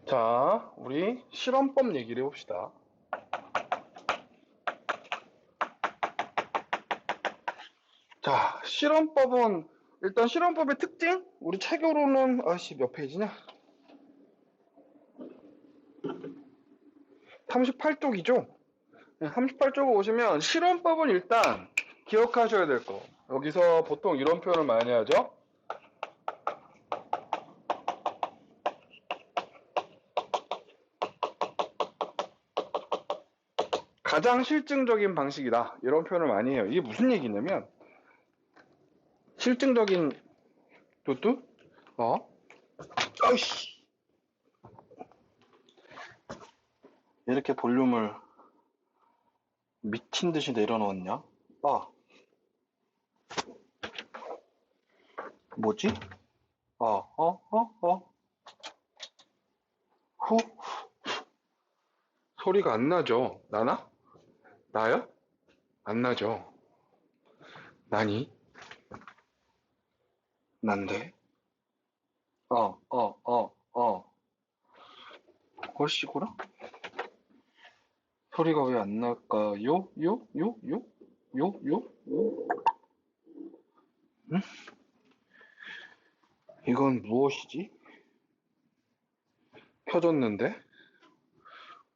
자, 우리 실험법 얘기를 해봅시다. 자, 실험법은 일단 실험법의 특징? 우리 책으로는 몇 페이지냐? 38쪽이죠? 38쪽을 보시면 실험법은 일단 기억하셔야 될 거. 여기서 보통 이런 표현을 많이 하죠. 가장 실증적인 방식이다. 이런 표현을 많이 해요. 이게 무슨 얘기냐면 실증적인 뚜뚜? 아이씨. 이렇게 볼륨을 미친 듯이 내려놓았냐? 뭐지? 후. 소리가 안 나죠? 나나? 나요? 안 나죠? 나니? 난데? 헐씨구나? 소리가 왜 안 날까요? 응? 이건 무엇이지? 켜졌는데?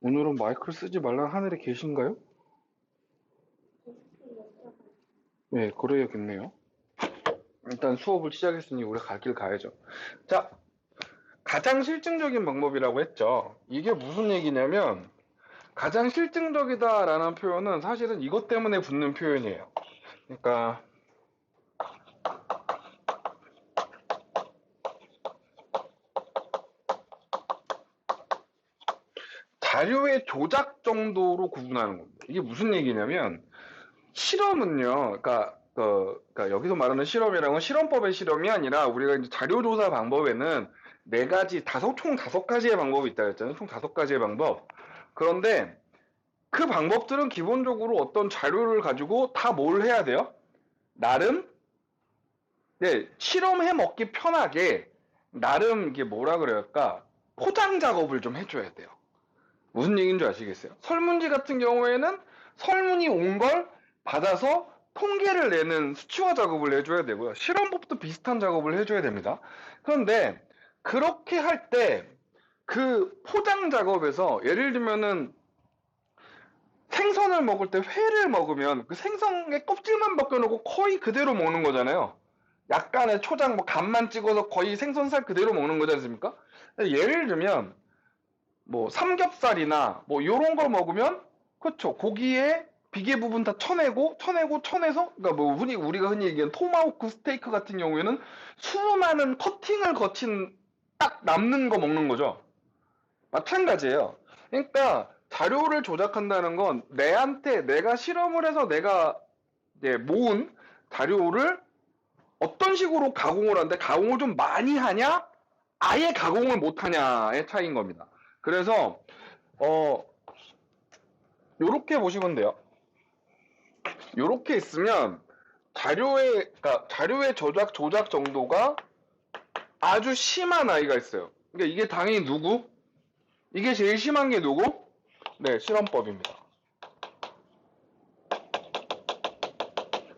오늘은 마이크를 쓰지 말라는 하늘에 계신가요? 네, 그래야겠네요. 일단 수업을 시작했으니 우리가 갈 길 가야죠. 자, 가장 실증적인 방법이라고 했죠. 이게 무슨 얘기냐면 가장 실증적이다라는 표현은 사실은 이것 때문에 붙는 표현이에요. 그러니까 자료의 조작 정도로 구분하는 겁니다. 이게 무슨 얘기냐면 실험은요, 그러니까 여기서 말하는 실험이라는 건 실험법의 실험이 아니라 우리가 이제 자료 조사 방법에는 총 다섯 가지의 방법이 있다 했잖아요. 총 다섯 가지의 방법. 그런데 그 방법들은 기본적으로 어떤 자료를 가지고 다 뭘 해야 돼요? 나름, 네, 실험해 먹기 편하게, 나름 이게 뭐라 그럴까? 포장 작업을 좀 해줘야 돼요. 무슨 얘기인 줄 아시겠어요? 설문지 같은 경우에는 설문이 온 걸 받아서 통계를 내는 수치화 작업을 해줘야 되고요. 실험법도 비슷한 작업을 해줘야 됩니다. 그런데 그렇게 할 때 그 포장 작업에서 예를 들면은 생선을 먹을 때 회를 먹으면 그 생선의 껍질만 벗겨놓고 거의 그대로 먹는 거잖아요. 약간의 초장, 간만 찍어서 거의 생선살 그대로 먹는 거지 않습니까? 예를 들면 삼겹살이나 요런 걸 먹으면 그렇죠. 고기의 비계 부분 다 쳐내서 그러니까 우리가 흔히 얘기하는 토마호크 스테이크 같은 경우에는 수많은 커팅을 거친 딱 남는 거 먹는 거죠. 마찬가지예요. 그러니까 자료를 조작한다는 건 내가 실험을 해서 내가 모은 자료를 어떤 식으로 가공을 하는데 가공을 좀 많이 하냐 아예 가공을 못 하냐의 차이인 겁니다. 그래서 요렇게 보시면 돼요. 요렇게 있으면 자료의 조작 정도가 아주 심한 아이가 있어요. 그러니까 이게 당연히 누구? 이게 제일 심한 게 누구? 네, 실험법입니다.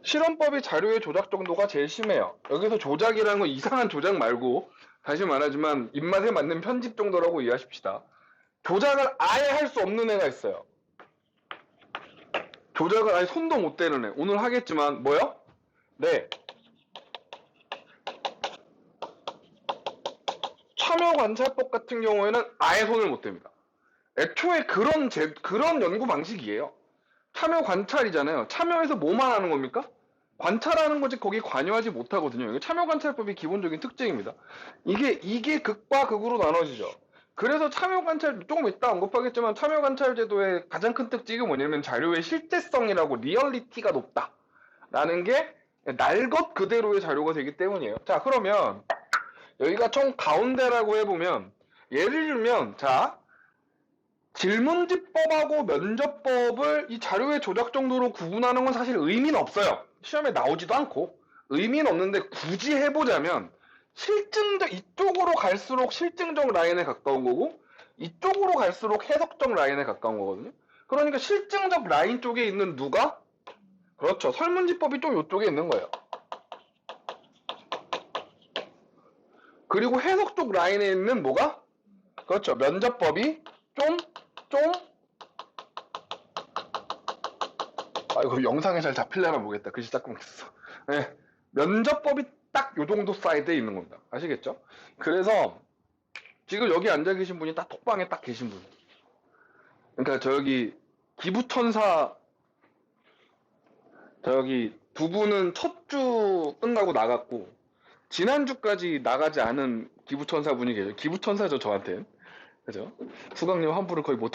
실험법이 자료의 조작 정도가 제일 심해요. 여기서 조작이라는 건 이상한 조작 말고 다시 말하지만 입맛에 맞는 편집 정도라고 이해하십시다. 조작을 아예 할 수 없는 애가 있어요. 조작을 아예 손도 못 대는 애. 오늘 하겠지만 뭐요? 네. 참여관찰법 같은 경우에는 아예 손을 못 댑니다. 애초에 그런 연구 방식이에요. 참여관찰이잖아요. 참여해서 뭐만 하는 겁니까? 관찰하는 거지 거기 관여하지 못하거든요. 이게 참여관찰법이 기본적인 특징입니다. 이게 극과 극으로 나눠지죠. 그래서 참여관찰 조금 이따 언급하겠지만 참여관찰 제도의 가장 큰 특징이 뭐냐면 자료의 실제성이라고 리얼리티가 높다라는 게 날 것 그대로의 자료가 되기 때문이에요. 자, 그러면 여기가 총 가운데라고 해보면 예를 들면 자 질문지법하고 면접법을 이 자료의 조작 정도로 구분하는 건 사실 의미는 없어요. 시험에 나오지도 않고 의미는 없는데 굳이 해보자면 이쪽으로 갈수록 실증적 라인에 가까운 거고 이쪽으로 갈수록 해석적 라인에 가까운 거거든요. 그러니까 실증적 라인 쪽에 있는 누가? 그렇죠. 설문지법이 좀 이쪽에 있는 거예요. 그리고 해석 쪽 라인에 있는 뭐가? 그렇죠. 면접법이 좀, 이거 영상에 잘 잡힐려나 모르겠다. 글씨 짝꿍 있어. 네. 면접법이 딱 요 정도 사이드에 있는 겁니다. 아시겠죠? 그래서 지금 여기 앉아 계신 분이 딱 톡방에 딱 계신 분. 그러니까 저기 기부천사 저기 두 분은 첫 주 끝나고 나갔고 지난주까지 나가지 않은 기부천사 분이 계세요. 기부천사죠 저한테. 그죠? 수강료 환불을 거의 못.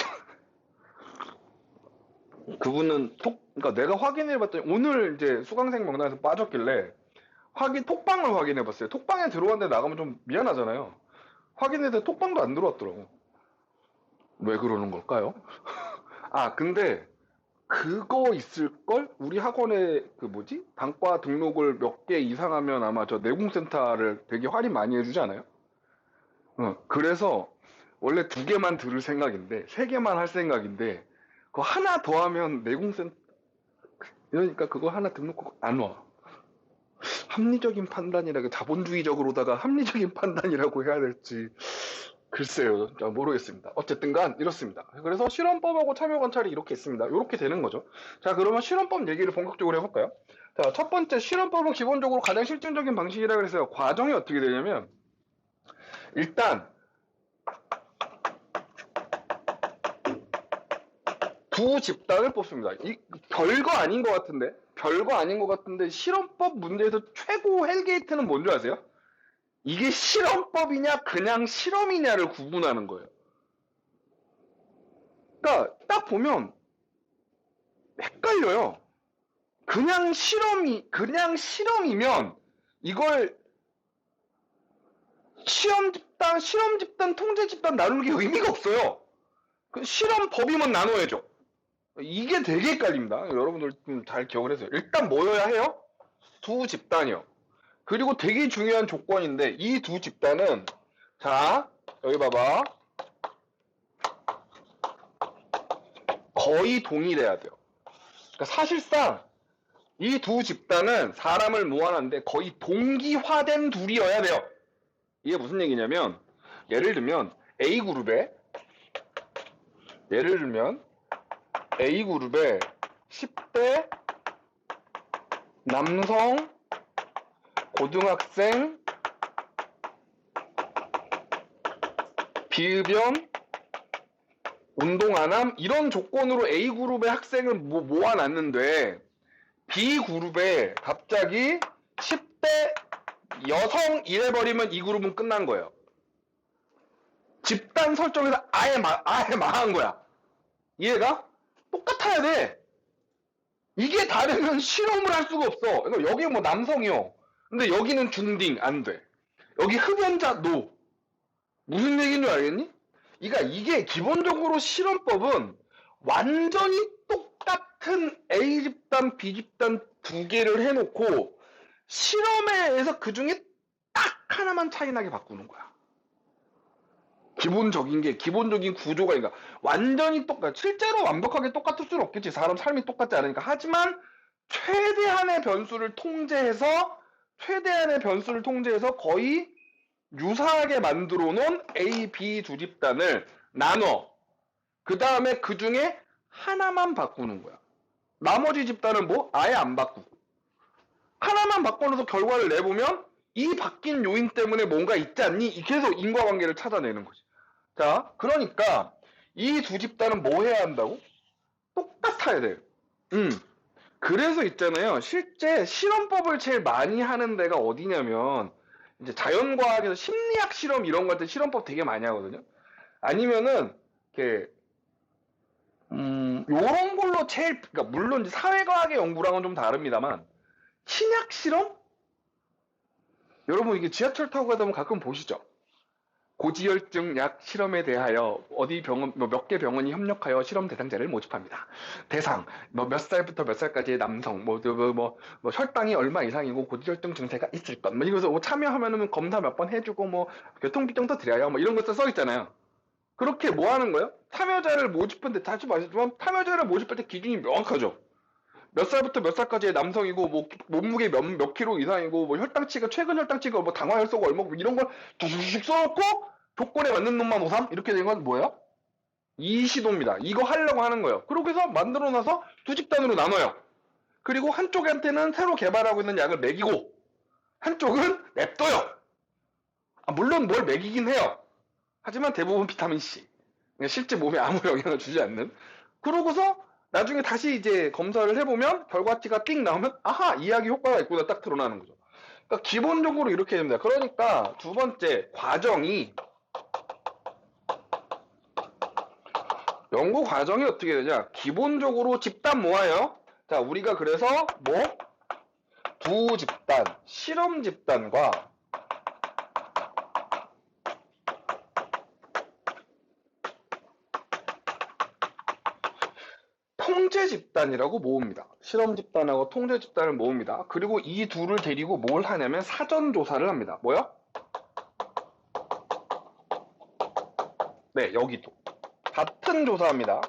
그분은 그러니까 내가 확인해봤더니 오늘 이제 수강생 명단에서 빠졌길래 톡방을 확인해봤어요. 톡방에 들어왔는데 나가면 좀 미안하잖아요. 확인했는데 톡방도 안 들어왔더라고. 왜 그러는 걸까요? 근데 그거 있을걸? 우리 학원에 단과 등록을 몇 개 이상 하면 아마 저 내공센터를 되게 할인 많이 해주지 않아요? 그래서 원래 2개만 들을 생각인데 3개만 할 생각인데 그거 하나 더 하면 내공센터 이러니까 그거 하나 등록 안 와. 합리적인 판단이라고 자본주의적으로다가 합리적인 판단이라고 해야 될지 글쎄요, 모르겠습니다. 어쨌든 간 이렇습니다. 그래서 실험법하고 참여관찰이 이렇게 있습니다. 이렇게 되는 거죠. 자, 그러면 실험법 얘기를 본격적으로 해볼까요? 자, 첫 번째 실험법은 기본적으로 가장 실증적인 방식이라고 해서요. 과정이 어떻게 되냐면 일단 두 집단을 뽑습니다. 별거 아닌 것 같은데 실험법 문제에서 최고 헬게이트는 뭔지 아세요? 이게 실험법이냐 그냥 실험이냐를 구분하는 거예요. 그러니까 딱 보면 헷갈려요. 그냥 실험이면 이걸 실험 집단, 통제 집단 나누는 게 의미가 없어요. 실험법이면 나눠야죠. 이게 되게 헷갈립니다. 여러분들 좀 잘 기억을 해주세요. 일단 뭐여야 해요? 두 집단이요. 그리고 되게 중요한 조건인데 이 두 집단은 자 여기 봐봐 거의 동일해야 돼요. 그러니까 사실상 이 두 집단은 사람을 모아놨는데 거의 동기화된 둘이어야 돼요. 이게 무슨 얘기냐면 예를 들면 A그룹에 10대 남성 고등학생 비흡연 운동 안함 이런 조건으로 A그룹의 학생을 모아놨는데 B그룹에 갑자기 10대 여성 이래버리면 이 그룹은 끝난 거예요. 집단 설정에서 아예 망한 거야. 이해가? 똑같아야 돼. 이게 다르면 실험을 할 수가 없어. 그러니까 여기 뭐 남성이요. 근데 여기는 중딩 안 돼. 여기 흡연자 노. 무슨 얘기인 줄 알겠니? 그러니까 이게 기본적으로 실험법은 완전히 똑같은 A집단, B집단 2개를 해놓고 실험에 의해서 그 중에 딱 하나만 차이나게 바꾸는 거야. 기본적인 구조가, 그러니까 완전히 실제로 완벽하게 똑같을 수는 없겠지. 사람 삶이 똑같지 않으니까. 하지만 최대한의 변수를 통제해서 거의 유사하게 만들어 놓은 A, B 두 집단을 나눠. 그 다음에 그 중에 하나만 바꾸는 거야. 나머지 집단은 아예 안 바꾸고. 하나만 바꿔놓어서 결과를 내보면 이 바뀐 요인 때문에 뭔가 있지 않니? 계속 인과관계를 찾아내는 거지. 자, 그러니까 이 두 집단은 뭐 해야 한다고? 똑같아야 돼요. 그래서 있잖아요. 실제 실험법을 제일 많이 하는 데가 어디냐면 이제 자연과학에서 심리학 실험 이런 거 할 때 실험법 되게 많이 하거든요. 아니면은 이렇게 요런 걸로 그러니까 물론 이제 사회과학의 연구랑은 좀 다릅니다만 신약 실험? 여러분 이게 지하철 타고 가다 보면 가끔 보시죠. 고지혈증 약 실험에 대하여 어디 병원 몇 개 병원이 협력하여 실험 대상자를 모집합니다. 대상 몇 살부터 몇 살까지의 남성 혈당이 얼마 이상이고 고지혈증 증세가 있을 것 이러면서 참여하면은 검사 몇 번 해주고 교통비정도 드려요 이런 것도 써 있잖아요. 그렇게 뭐 하는 거예요? 참여자를 모집할 때, 다시 말했지만 참여자를 모집할 때 기준이 명확하죠. 몇 살부터 몇 살까지의 남성이고, 뭐, 몸무게 몇 킬로 이상이고, 뭐, 혈당치가, 최근 혈당치가, 뭐, 당화혈소가 얼마고, 뭐 이런 걸 툭툭 써놓고, 조건에 맞는 놈만 오삼? 이렇게 된 건 뭐예요? 이 시도입니다. 이거 하려고 하는 거예요. 그렇게 해서 만들어 놔서 두 집단으로 나눠요. 그리고 한쪽한테는 새로 개발하고 있는 약을 먹이고, 한쪽은 냅둬요. 물론 뭘 먹이긴 해요. 하지만 대부분 비타민C. 실제 몸에 아무 영향을 주지 않는. 그러고서 나중에 다시 이제 검사를 해보면 결과치가 띵 나오면 아하 이 약이 효과가 있구나 딱 드러나는 거죠. 그러니까 기본적으로 이렇게 됩니다. 그러니까 두 번째 과정이 연구 과정이 어떻게 되냐? 기본적으로 집단 모아요. 자 우리가 그래서 뭐 두 집단 실험 집단과 통제 집단이라고 모읍니다. 실험 집단하고 통제 집단을 모읍니다. 그리고 이 둘을 데리고 뭘 하냐면 사전 조사를 합니다. 뭐요? 네, 여기도 같은 조사합니다.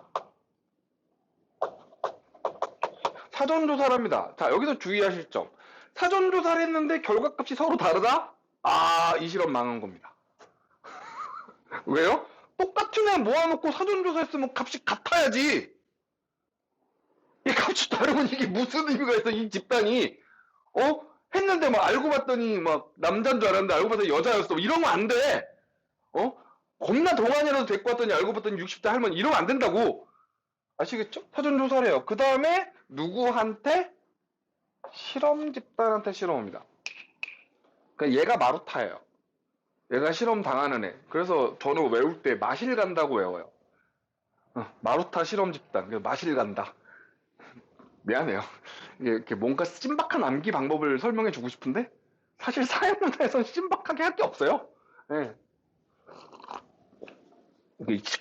사전 조사를 합니다. 자, 여기서 주의하실 점. 사전 조사를 했는데 결과값이 서로 다르다? 아, 이 실험 망한 겁니다. 왜요? 똑같은 애 모아놓고 사전 조사했으면 값이 같아야지. 이 값이 다르면 이게 무슨 의미가 있어, 이 집단이. 했는데 막 알고 봤더니 막 남자인 줄 알았는데 알고 봤더니 여자였어. 이러면 안 돼. 겁나 동안이라도 데리고 왔더니 알고 봤더니 60대 할머니. 이러면 안 된다고. 아시겠죠? 사전 조사를 해요. 그 다음에 누구한테? 실험 집단한테 실험합니다. 그러니까 얘가 마루타예요. 얘가 실험 당하는 애. 그래서 저는 외울 때 마실 간다고 외워요. 마루타 실험 집단. 마실 간다. 미안해요. 이게 뭔가 신박한 암기 방법을 설명해 주고 싶은데 사실 사회문화에선 신박하게 할 게 없어요. 네.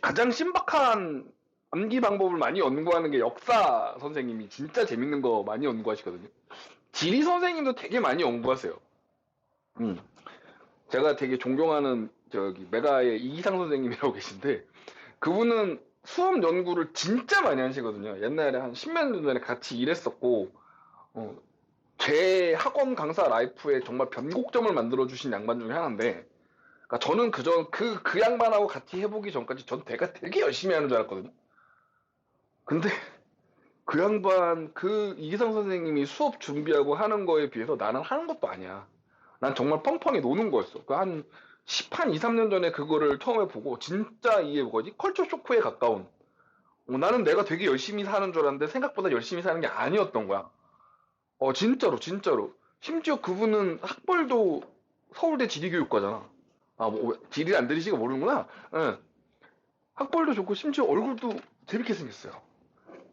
가장 신박한 암기 방법을 많이 연구하는 게 역사 선생님이 진짜 재밌는 거 많이 연구하시거든요. 지리 선생님도 되게 많이 연구하세요. 제가 되게 존경하는 저기 메가의 이기상 선생님이라고 계신데 그분은 수업 연구를 진짜 많이 하시거든요. 옛날에 한 10몇 년 전에 같이 일했었고 제 학원 강사 라이프에 정말 변곡점을 만들어주신 양반 중에 하나인데 그러니까 저는 그 양반하고 같이 해보기 전까지 전 되게 열심히 하는 줄 알았거든요. 근데 그 양반 이기상 선생님이 수업 준비하고 하는 거에 비해서 나는 하는 것도 아니야. 난 정말 펑펑히 노는 거였어. 한 2, 3년 전에 그거를 처음에 보고 진짜 이게 뭐지? 컬처 쇼크에 가까운. 나는 내가 되게 열심히 사는 줄 알았는데 생각보다 열심히 사는 게 아니었던 거야. 진짜로, 진짜로. 심지어 그분은 학벌도 서울대 지리교육과잖아. 뭐, 지리 안 들으시고 모르는구나? 응. 학벌도 좋고, 심지어 얼굴도 재밌게 생겼어요.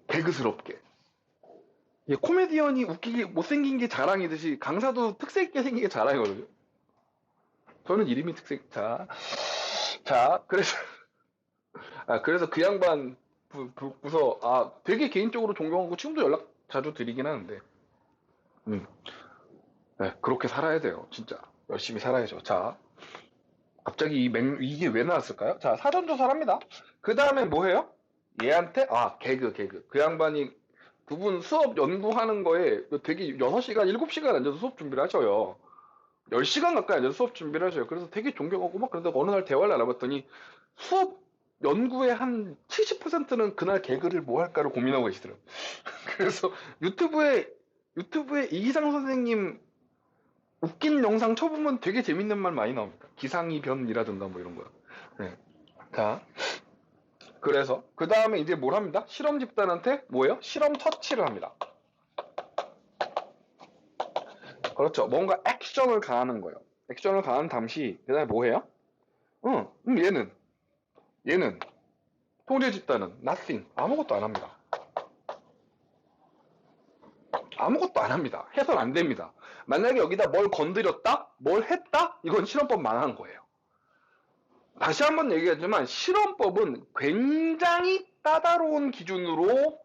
개그스럽게. 코미디언이 웃기게 못생긴 게 자랑이듯이 강사도 특색 있게 생긴 게 자랑이거든요. 저는 이름이 특색, 그래서, 그래서 그 양반 부서, 되게 개인적으로 존경하고 지금도 연락 자주 드리긴 하는데, 네, 그렇게 살아야 돼요. 진짜. 열심히 살아야죠. 자, 갑자기 이게 왜 나왔을까요? 자, 사전조사를 합니다. 그 다음에 뭐 해요? 얘한테, 개그. 그 양반이 그분 수업 연구하는 거에 되게 6시간, 7시간 앉아서 수업 준비를 하셔요. 10시간 가까이 앉아서 수업 준비를 하셔요. 그래서 되게 존경하고 막 그런데 어느 날 대화를 나눠봤더니 수업 연구의 한 70%는 그날 개그를 뭐 할까를 고민하고 계시더라고요. 그래서 유튜브에 이기상 선생님 웃긴 영상 쳐보면 되게 재밌는 말 많이 나옵니다. 기상이 변이라든가 뭐 이런 거요. 네. 자, 그래서 그 다음에 이제 뭘 합니다? 실험 집단한테 뭐예요? 실험 터치를 합니다. 그렇죠. 뭔가 액션을 가하는 거예요. 액션을 가한 잠시 그 다음에 뭐 해요? 얘는 통제 집단은 nothing 아무것도 안 합니다. 아무것도 안 합니다. 해선 안 됩니다. 만약에 여기다 뭘 건드렸다? 뭘 했다? 이건 실험법 망한 거예요. 다시 한번 얘기하지만 실험법은 굉장히 까다로운 기준으로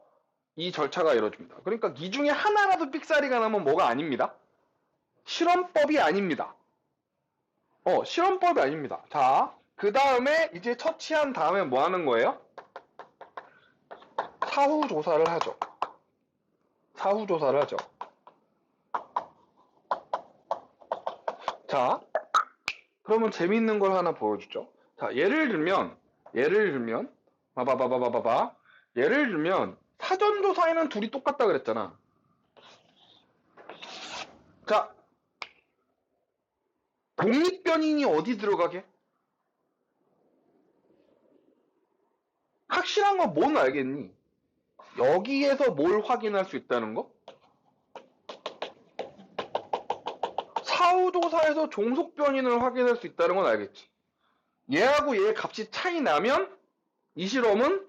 이 절차가 이루어집니다. 그러니까 이 중에 하나라도 삑사리가 나면 뭐가 아닙니다. 실험법이 아닙니다. 실험법이 아닙니다. 자, 그 다음에 이제 처치한 다음에 뭐 하는 거예요? 사후 조사를 하죠. 사후 조사를 하죠. 자, 그러면 재밌는 걸 하나 보여주죠. 자, 예를 들면, 봐봐봐봐봐봐. 예를 들면, 사전조사에는 둘이 똑같다 그랬잖아. 자, 독립변인이 어디 들어가게? 확실한 건 뭔 알겠니? 여기에서 뭘 확인할 수 있다는 거? 사후조사에서 종속변인을 확인할 수 있다는 건 알겠지. 얘하고 얘 값이 차이 나면 이 실험은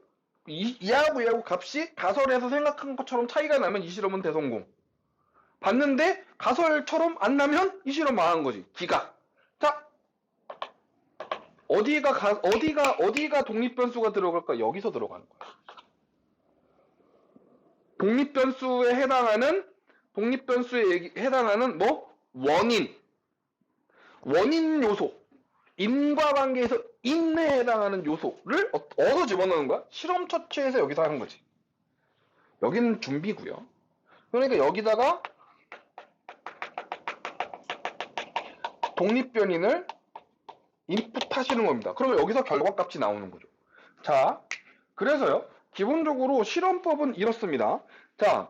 얘하고 얘하고 값이 가설에서 생각한 것처럼 차이가 나면 이 실험은 대성공. 봤는데 가설처럼 안 나면 이 실험 망한 거지. 기각. 자, 어디가 독립변수가 들어갈까? 여기서 들어가는 거야. 독립변수에 해당하는 뭐? 원인 요소. 인과관계에서 인내에 해당하는 요소를 어디서 집어넣는 거야? 실험 처치에서 여기서 하는 거지. 여기는 준비고요. 그러니까 여기다가 독립변인을 인풋 하시는 겁니다. 그러면 여기서 결과값이 나오는 거죠. 자, 그래서요. 기본적으로 실험법은 이렇습니다. 자,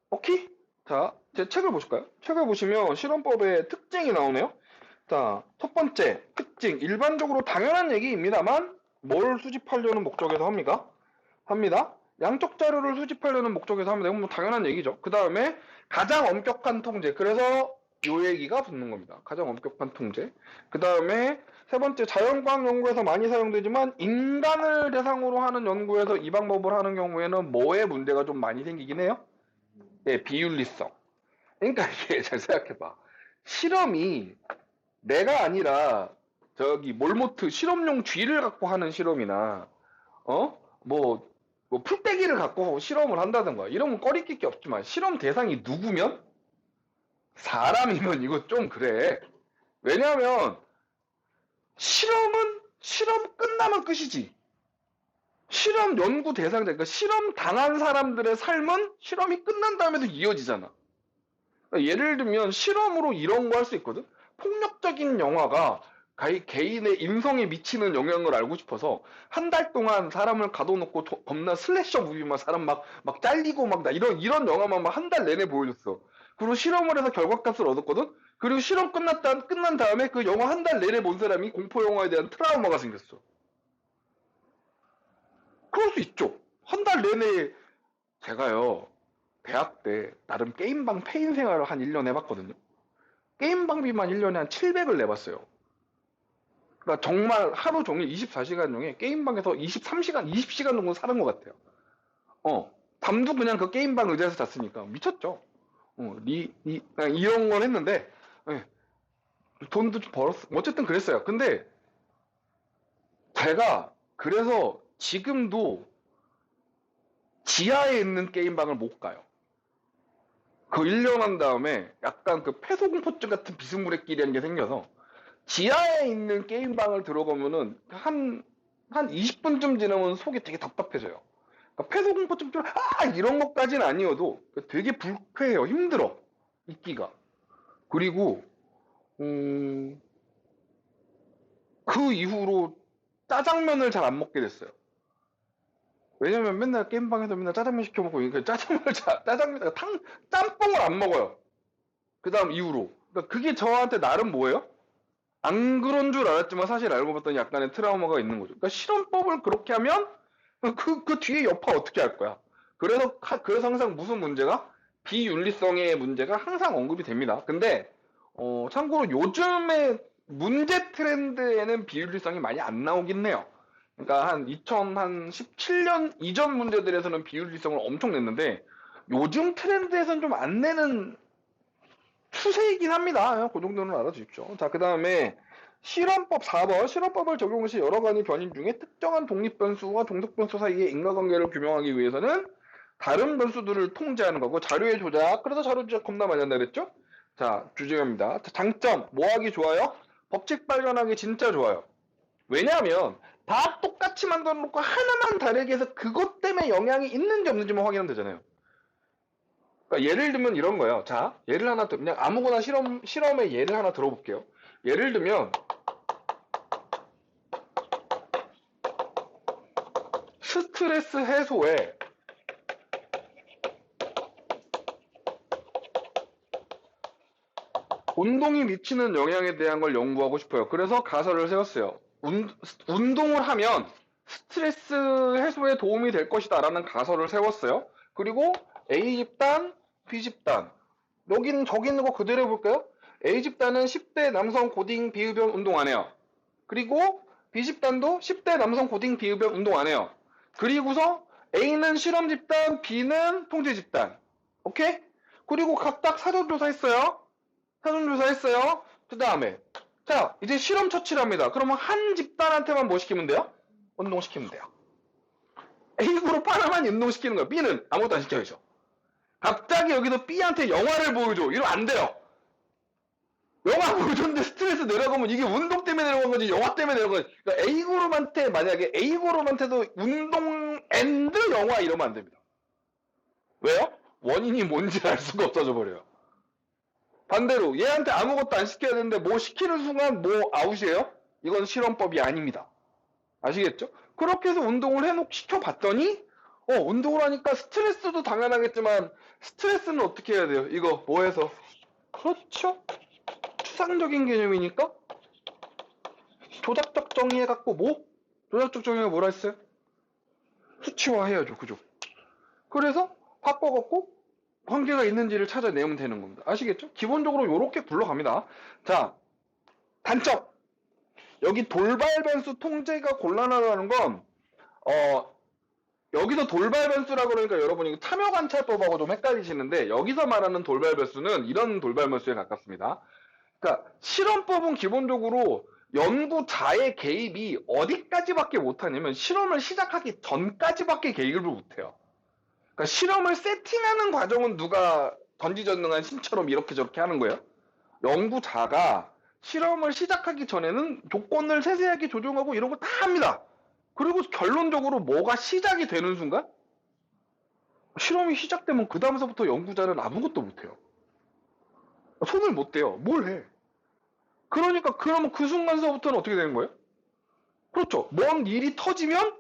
오케이? 자, 제 책을 보실까요? 책을 보시면 실험법의 특징이 나오네요. 자, 첫 번째 특징. 일반적으로 당연한 얘기입니다만 뭘 수집하려는 목적에서 합니다. 양적 자료를 수집하려는 목적에서 합니다. 이건 뭐 당연한 얘기죠. 그 다음에 가장 엄격한 통제. 그래서 요 얘기가 붙는 겁니다. 가장 엄격한 통제. 그 다음에 세 번째, 자연과학 연구에서 많이 사용되지만 인간을 대상으로 하는 연구에서 이 방법을 하는 경우에는 뭐에 문제가 좀 많이 생기긴 해요? 네, 비윤리성. 그러니까 이게 잘 생각해봐. 실험이 내가 아니라 저기 몰모트 실험용 쥐를 갖고 하는 실험이나 뭐 풀떼기를 갖고 실험을 한다든가 이러면 꺼리낄 게 없지만 실험 대상이 누구면? 사람이면 이거 좀 그래. 왜냐하면 실험 끝나면 끝이지. 실험 연구 대상자, 그러니까 실험 당한 사람들의 삶은 실험이 끝난 다음에도 이어지잖아. 그러니까 예를 들면 실험으로 이런 거 할 수 있거든. 폭력적인 영화가 개인의 인성에 미치는 영향을 알고 싶어서 한 달 동안 사람을 가둬놓고 겁나 슬래셔 무비 막 사람 막 잘리고 막 나 이런 영화만 막 한 달 내내 보여줬어. 그리고 실험을 해서 결과값을 얻었거든. 그리고 실험 끝난 다음에 그 영화 한 달 내내 본 사람이 공포 영화에 대한 트라우마가 생겼어. 그럴 수 있죠. 한 달 내내 제가요 대학 때 나름 게임방 페인 생활을 한 1년 해봤거든요. 게임방비만 1년에 한 700을 내봤어요. 그러니까 정말 하루 종일 24시간 중에 게임방에서 23시간, 20시간 정도 사는 것 같아요. 밤도 그냥 그 게임방 의자에서 잤으니까 미쳤죠. 그냥 이런 걸 했는데 예, 돈도 좀 벌었어. 어쨌든 그랬어요. 근데 제가 그래서 지금도 지하에 있는 게임방을 못 가요. 그 1년 한 다음에 약간 그 폐소공포증 같은 비스무리끼리한 게 생겨서 지하에 있는 게임방을 들어가면은 한 20분쯤 지나면 속이 되게 답답해져요. 그러니까 폐소공포증 이런 것까지는 아니어도 되게 불쾌해요. 힘들어. 있기가. 그리고 그 이후로 짜장면을 잘 안 먹게 됐어요. 왜냐면 맨날 게임방에서 맨날 짜장면 시켜 먹고 그러니까 짜장면 짬뽕을 안 먹어요. 그 다음 이후로. 그러니까 그게 저한테 나름 뭐예요? 안 그런 줄 알았지만 사실 알고 봤더니 약간의 트라우마가 있는 거죠. 그러니까 실험법을 그렇게 하면 그 뒤에 여파 어떻게 할 거야? 그래서 항상 무슨 문제가? 비윤리성의 문제가 항상 언급이 됩니다. 근데 참고로 요즘의 문제 트렌드에는 비윤리성이 많이 안 나오긴 해요. 그러니까 한 2017년 이전 문제들에서는 비윤리성을 엄청 냈는데 요즘 트렌드에서는 좀 안 내는 추세이긴 합니다. 그 정도는 알아주십시오. 자, 그 다음에 실험법 4번. 실험법을 적용 시 여러 가지 변인 중에 특정한 독립변수와 종속변수 사이의 인과관계를 규명하기 위해서는 다른 변수들을 통제하는 거고 자료의 조작. 그래서 자료 조작 겁나 많이 한다 그랬죠? 자, 주제입니다. 장점. 뭐하기 좋아요? 법칙 발견하기 진짜 좋아요. 왜냐하면 다 똑같이 만들어 놓고 하나만 다르게 해서 그것 때문에 영향이 있는지 없는지만 확인하면 되잖아요. 그러니까 예를 들면 이런 거예요. 자, 예를 하나 그냥 아무거나 실험의 예를 하나 들어볼게요. 예를 들면 스트레스 해소에 운동이 미치는 영향에 대한 걸 연구하고 싶어요. 그래서 가설을 세웠어요. 운동을 하면 스트레스 해소에 도움이 될 것이다 라는 가설을 세웠어요. 그리고 A집단, B집단 여기는 저기 있는 거 그대로 해볼까요? A집단은 10대 남성 고딩 비흡연 운동 안 해요. 그리고 B집단도 10대 남성 고딩 비흡연 운동 안 해요. 그리고서 A는 실험집단, B는 통제집단. 오케이? 그리고 각각 사전조사 했어요. 사전조사 했어요. 그 다음에 자 이제 실험 처치를 합니다. 그러면 한 집단한테만 뭐 시키면 돼요? 운동시키면 돼요. A그룹 하나만 운동시키는 거예요. B는 아무것도 안 시켜야죠. 갑자기 여기서 B한테 영화를 보여줘. 이러면 안 돼요. 영화 보여줬는데 스트레스 내려가면 이게 운동 때문에 내려간 거지 영화 때문에 내려간 거지. 그러니까 A그룹한테 만약에 A그룹한테도 운동 앤드 영화 이러면 안 됩니다. 왜요? 원인이 뭔지 알 수가 없어져 버려요. 반대로 얘한테 아무것도 안 시켜야 되는데 뭐 시키는 순간 뭐 아웃이에요? 이건 실험법이 아닙니다. 아시겠죠? 그렇게 해서 운동을 시켜봤더니 운동을 하니까 스트레스도 당연하겠지만 스트레스는 어떻게 해야 돼요? 이거 뭐 해서? 그렇죠? 추상적인 개념이니까 조작적 정의해갖고 뭐? 조작적 정의가 뭐라 했어요? 수치화해야죠. 그죠? 그래서 바꿔갖고 관계가 있는지를 찾아내면 되는 겁니다. 아시겠죠? 기본적으로 이렇게 굴러갑니다. 자, 단점. 여기 돌발 변수 통제가 곤란하다는 건 여기서 돌발 변수라고 그러니까 여러분이 참여 관찰법하고 좀 헷갈리시는데 여기서 말하는 돌발 변수는 이런 돌발 변수에 가깝습니다. 그러니까 실험법은 기본적으로 연구자의 개입이 어디까지밖에 못하냐면 실험을 시작하기 전까지밖에 개입을 못해요. 그러니까 실험을 세팅하는 과정은 누가 전지전능한 신처럼 이렇게 저렇게 하는 거예요. 연구자가 실험을 시작하기 전에는 조건을 세세하게 조정하고 이런 거 다 합니다. 그리고 결론적으로 뭐가 시작이 되는 순간 실험이 시작되면 그 다음서부터 연구자는 아무것도 못해요. 손을 못 대요. 뭘 해? 그러니까 그러면 그 순간서부터는 어떻게 되는 거예요? 그렇죠. 뭔 일이 터지면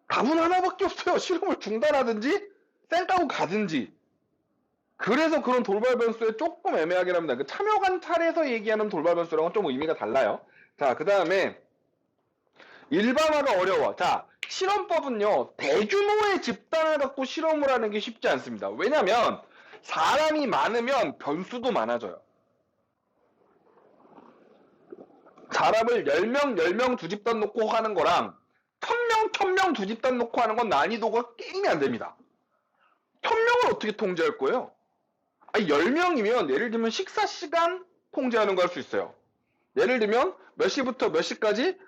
답은 하나밖에 없어요. 실험을 중단하든지 쌩까고 가든지. 그래서 그런 돌발 변수에 조금 애매하긴 합니다. 그 참여 관찰에서 얘기하는 돌발 변수랑은 좀 의미가 달라요. 자, 그 다음에 일반화가 어려워. 자, 실험법은요, 대규모의 집단을 갖고 실험을 하는 게 쉽지 않습니다. 왜냐면 사람이 많으면 변수도 많아져요. 사람을 10명, 10명 두 집단 놓고 하는 거랑 1000명, 1000명 두 집단 놓고 하는 건 난이도가 게임이 안 됩니다. 1000명을 어떻게 통제할 거예요? 아니, 10명이면 예를 들면 식사 시간 통제하는 거 할 수 있어요. 예를 들면 몇 시부터 몇 시까지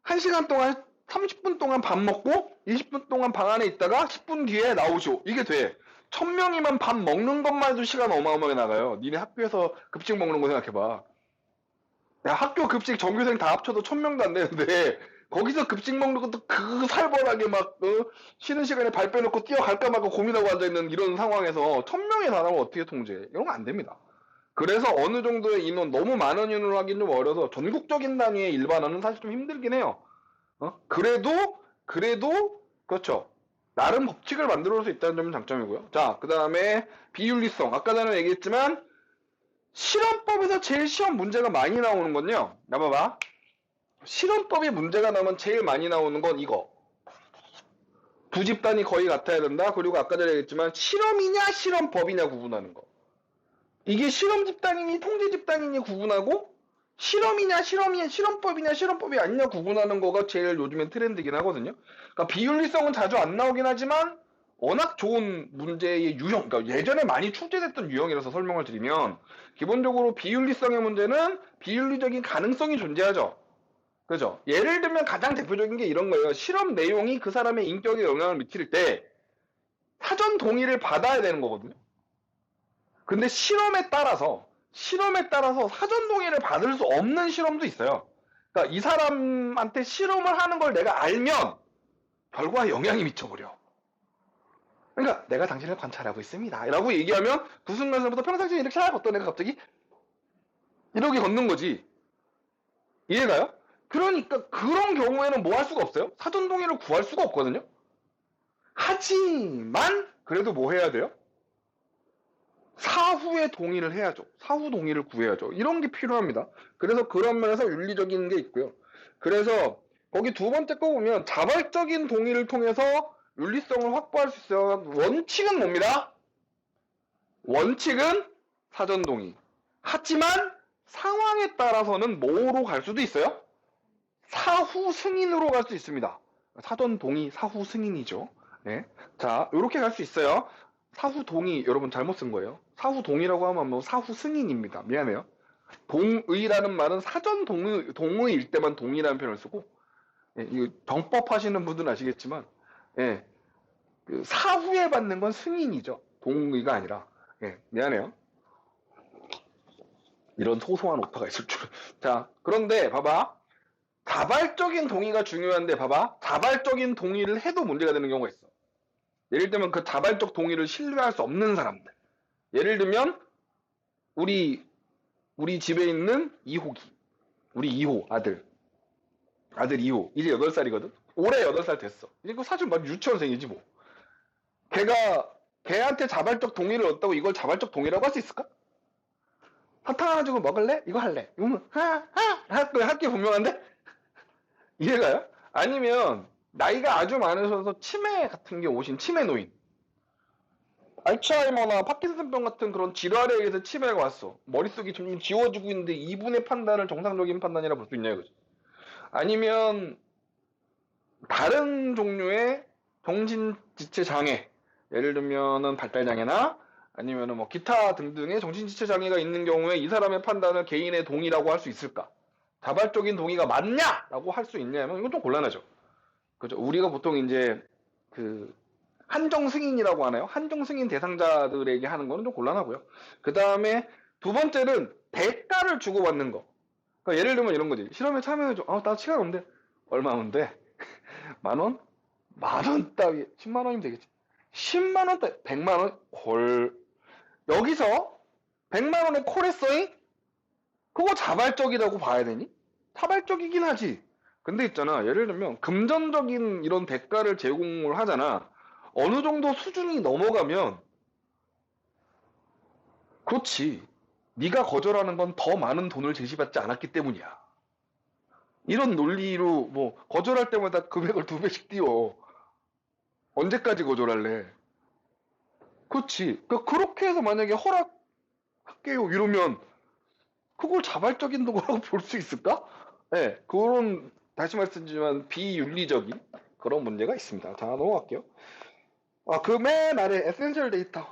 1시간 동안 30분 동안 밥 먹고 20분 동안 방 안에 있다가 10분 뒤에 나오죠. 이게 돼. 1000명이면 밥 먹는 것만 해도 시간 어마어마하게 나가요. 니네 학교에서 급식 먹는 거 생각해봐. 야, 학교 급식 전교생 다 합쳐도 1000명도 안 되는데 거기서 급식 먹는 것도 그 살벌하게 막 쉬는 시간에 발 빼놓고 뛰어갈까 말까 고민하고 앉아있는 이런 상황에서 1000명의 사람을 어떻게 통제해? 이런 거 안 됩니다. 그래서 어느 정도의 인원, 너무 많은 인원을 하긴 좀 어려서 전국적인 단위의 일반화는 사실 좀 힘들긴 해요. 그래도 그렇죠. 나름 법칙을 만들어 올 수 있다는 점이 장점이고요. 자, 그 다음에 비윤리성. 아까 전에 얘기했지만 실험법에서 제일 시험 문제가 많이 나오는 건요. 봐봐. 실험법이 문제가 나면 제일 많이 나오는 건 이거. 두 집단이 거의 같아야 된다. 그리고 아까 전에 얘기했지만 실험이냐 실험법이냐 구분하는 거. 이게 실험 집단이니 통제 집단이니 구분하고 실험이냐 실험법이냐 실험법이 아니냐 구분하는 거가 제일 요즘엔 트렌드긴 하거든요. 그러니까 비윤리성은 자주 안 나오긴 하지만 워낙 좋은 문제의 유형, 그러니까 예전에 많이 출제됐던 유형이라서 설명을 드리면 기본적으로 비윤리성의 문제는 비윤리적인 가능성이 존재하죠. 그죠? 예를 들면 가장 대표적인 게 이런 거예요. 실험 내용이 그 사람의 인격에 영향을 미칠 때 사전 동의를 받아야 되는 거거든요. 근데 실험에 따라서 사전 동의를 받을 수 없는 실험도 있어요. 그러니까 이 사람한테 실험을 하는 걸 내가 알면 결과에 영향이 미쳐버려. 그러니까 내가 당신을 관찰하고 있습니다. 라고 얘기하면 그 순간부터 평상시에 이렇게 잘 걷던 애가 갑자기 이렇게 걷는 거지. 이해가요? 그러니까 그런 경우에는 뭐 할 수가 없어요? 사전 동의를 구할 수가 없거든요. 하지만 그래도 뭐 해야 돼요? 사후에 동의를 해야죠. 사후 동의를 구해야죠. 이런 게 필요합니다. 그래서 그런 면에서 윤리적인 게 있고요. 그래서 거기 두 번째 거 보면 자발적인 동의를 통해서 윤리성을 확보할 수 있어요. 원칙은 뭡니다? 원칙은 사전 동의. 하지만 상황에 따라서는 뭐로 갈 수도 있어요? 사후 승인으로 갈 수 있습니다. 사전 동의, 사후 승인이죠. 네. 자, 이렇게 갈 수 있어요. 사후 동의, 여러분 잘못 쓴 거예요. 사후 동의라고 하면 뭐 사후 승인입니다. 미안해요. 동의라는 말은 사전 동의일 때만 동의라는 표현을 쓰고, 예, 이거 정법 하시는 분들은 아시겠지만, 예, 그 사후에 받는 건 승인이죠. 동의가 아니라. 예, 미안해요. 이런 소소한 오타가 있을 줄. 자, 그런데 봐봐. 자발적인 동의가 중요한데 봐봐. 자발적인 동의를 해도 문제가 되는 경우가 있어. 예를 들면 그 자발적 동의를 신뢰할 수 없는 사람들. 예를 들면 우리 집에 있는 2호기. 우리 2호 아들. 아들 2호. 이제 8살이거든. 올해 8살 됐어. 이제 그 사실 막 유치원생이지 뭐. 걔한테 자발적 동의를 얻다고 이걸 자발적 동의라고 할 수 있을까? 사탕 하나 주고 먹을래? 이거 할래. 이러면 할게 분명한데? 이해가요? 아니면 나이가 아주 많으셔서 치매 같은 게 오신 치매 노인. 알츠하이머나 파킨슨병 같은 그런 질환에 의해서 치매가 왔어. 머릿속이 점점 지워지고 있는데 이분의 판단을 정상적인 판단이라 볼 수 있냐 이거지. 아니면 다른 종류의 정신지체 장애. 예를 들면은 발달장애나 아니면은 뭐 기타 등등의 정신지체 장애가 있는 경우에 이 사람의 판단을 개인의 동의라고 할 수 있을까? 자발적인 동의가 맞냐라고 할 수 있냐면 이건 좀 곤란하죠. 그죠? 우리가 보통 이제 그 한정 승인이라고 하나요? 한정 승인 대상자들에게 하는 거는 좀 곤란하고요. 그 다음에 두 번째는 대가를 주고받는 거. 그러니까 예를 들면 이런 거지. 실험에 참여해줘. 나 시간 없는데. 얼마 없는데? 만 원? 만 원 따위. 10만 원이면 되겠지. 10만 원 따위. 100만 원? 콜. 여기서 100만 원에 콜했어잉? 그거 자발적이라고 봐야 되니? 자발적이긴 하지. 근데 있잖아. 예를 들면 금전적인 이런 대가를 제공을 하잖아. 어느 정도 수준이 넘어가면 그렇지. 네가 거절하는 건 더 많은 돈을 제시받지 않았기 때문이야. 이런 논리로 뭐 거절할 때마다 금액을 2배씩 띄워. 언제까지 거절할래? 그렇지. 그러니까 그렇게 해서 만약에 허락할게요 이러면 그걸 자발적인 도구라고 볼 수 있을까? 네, 그런 다시 말씀드리지만 비윤리적인 그런 문제가 있습니다. 자, 넘어갈게요. 그 맨 아래 에센셜 데이터.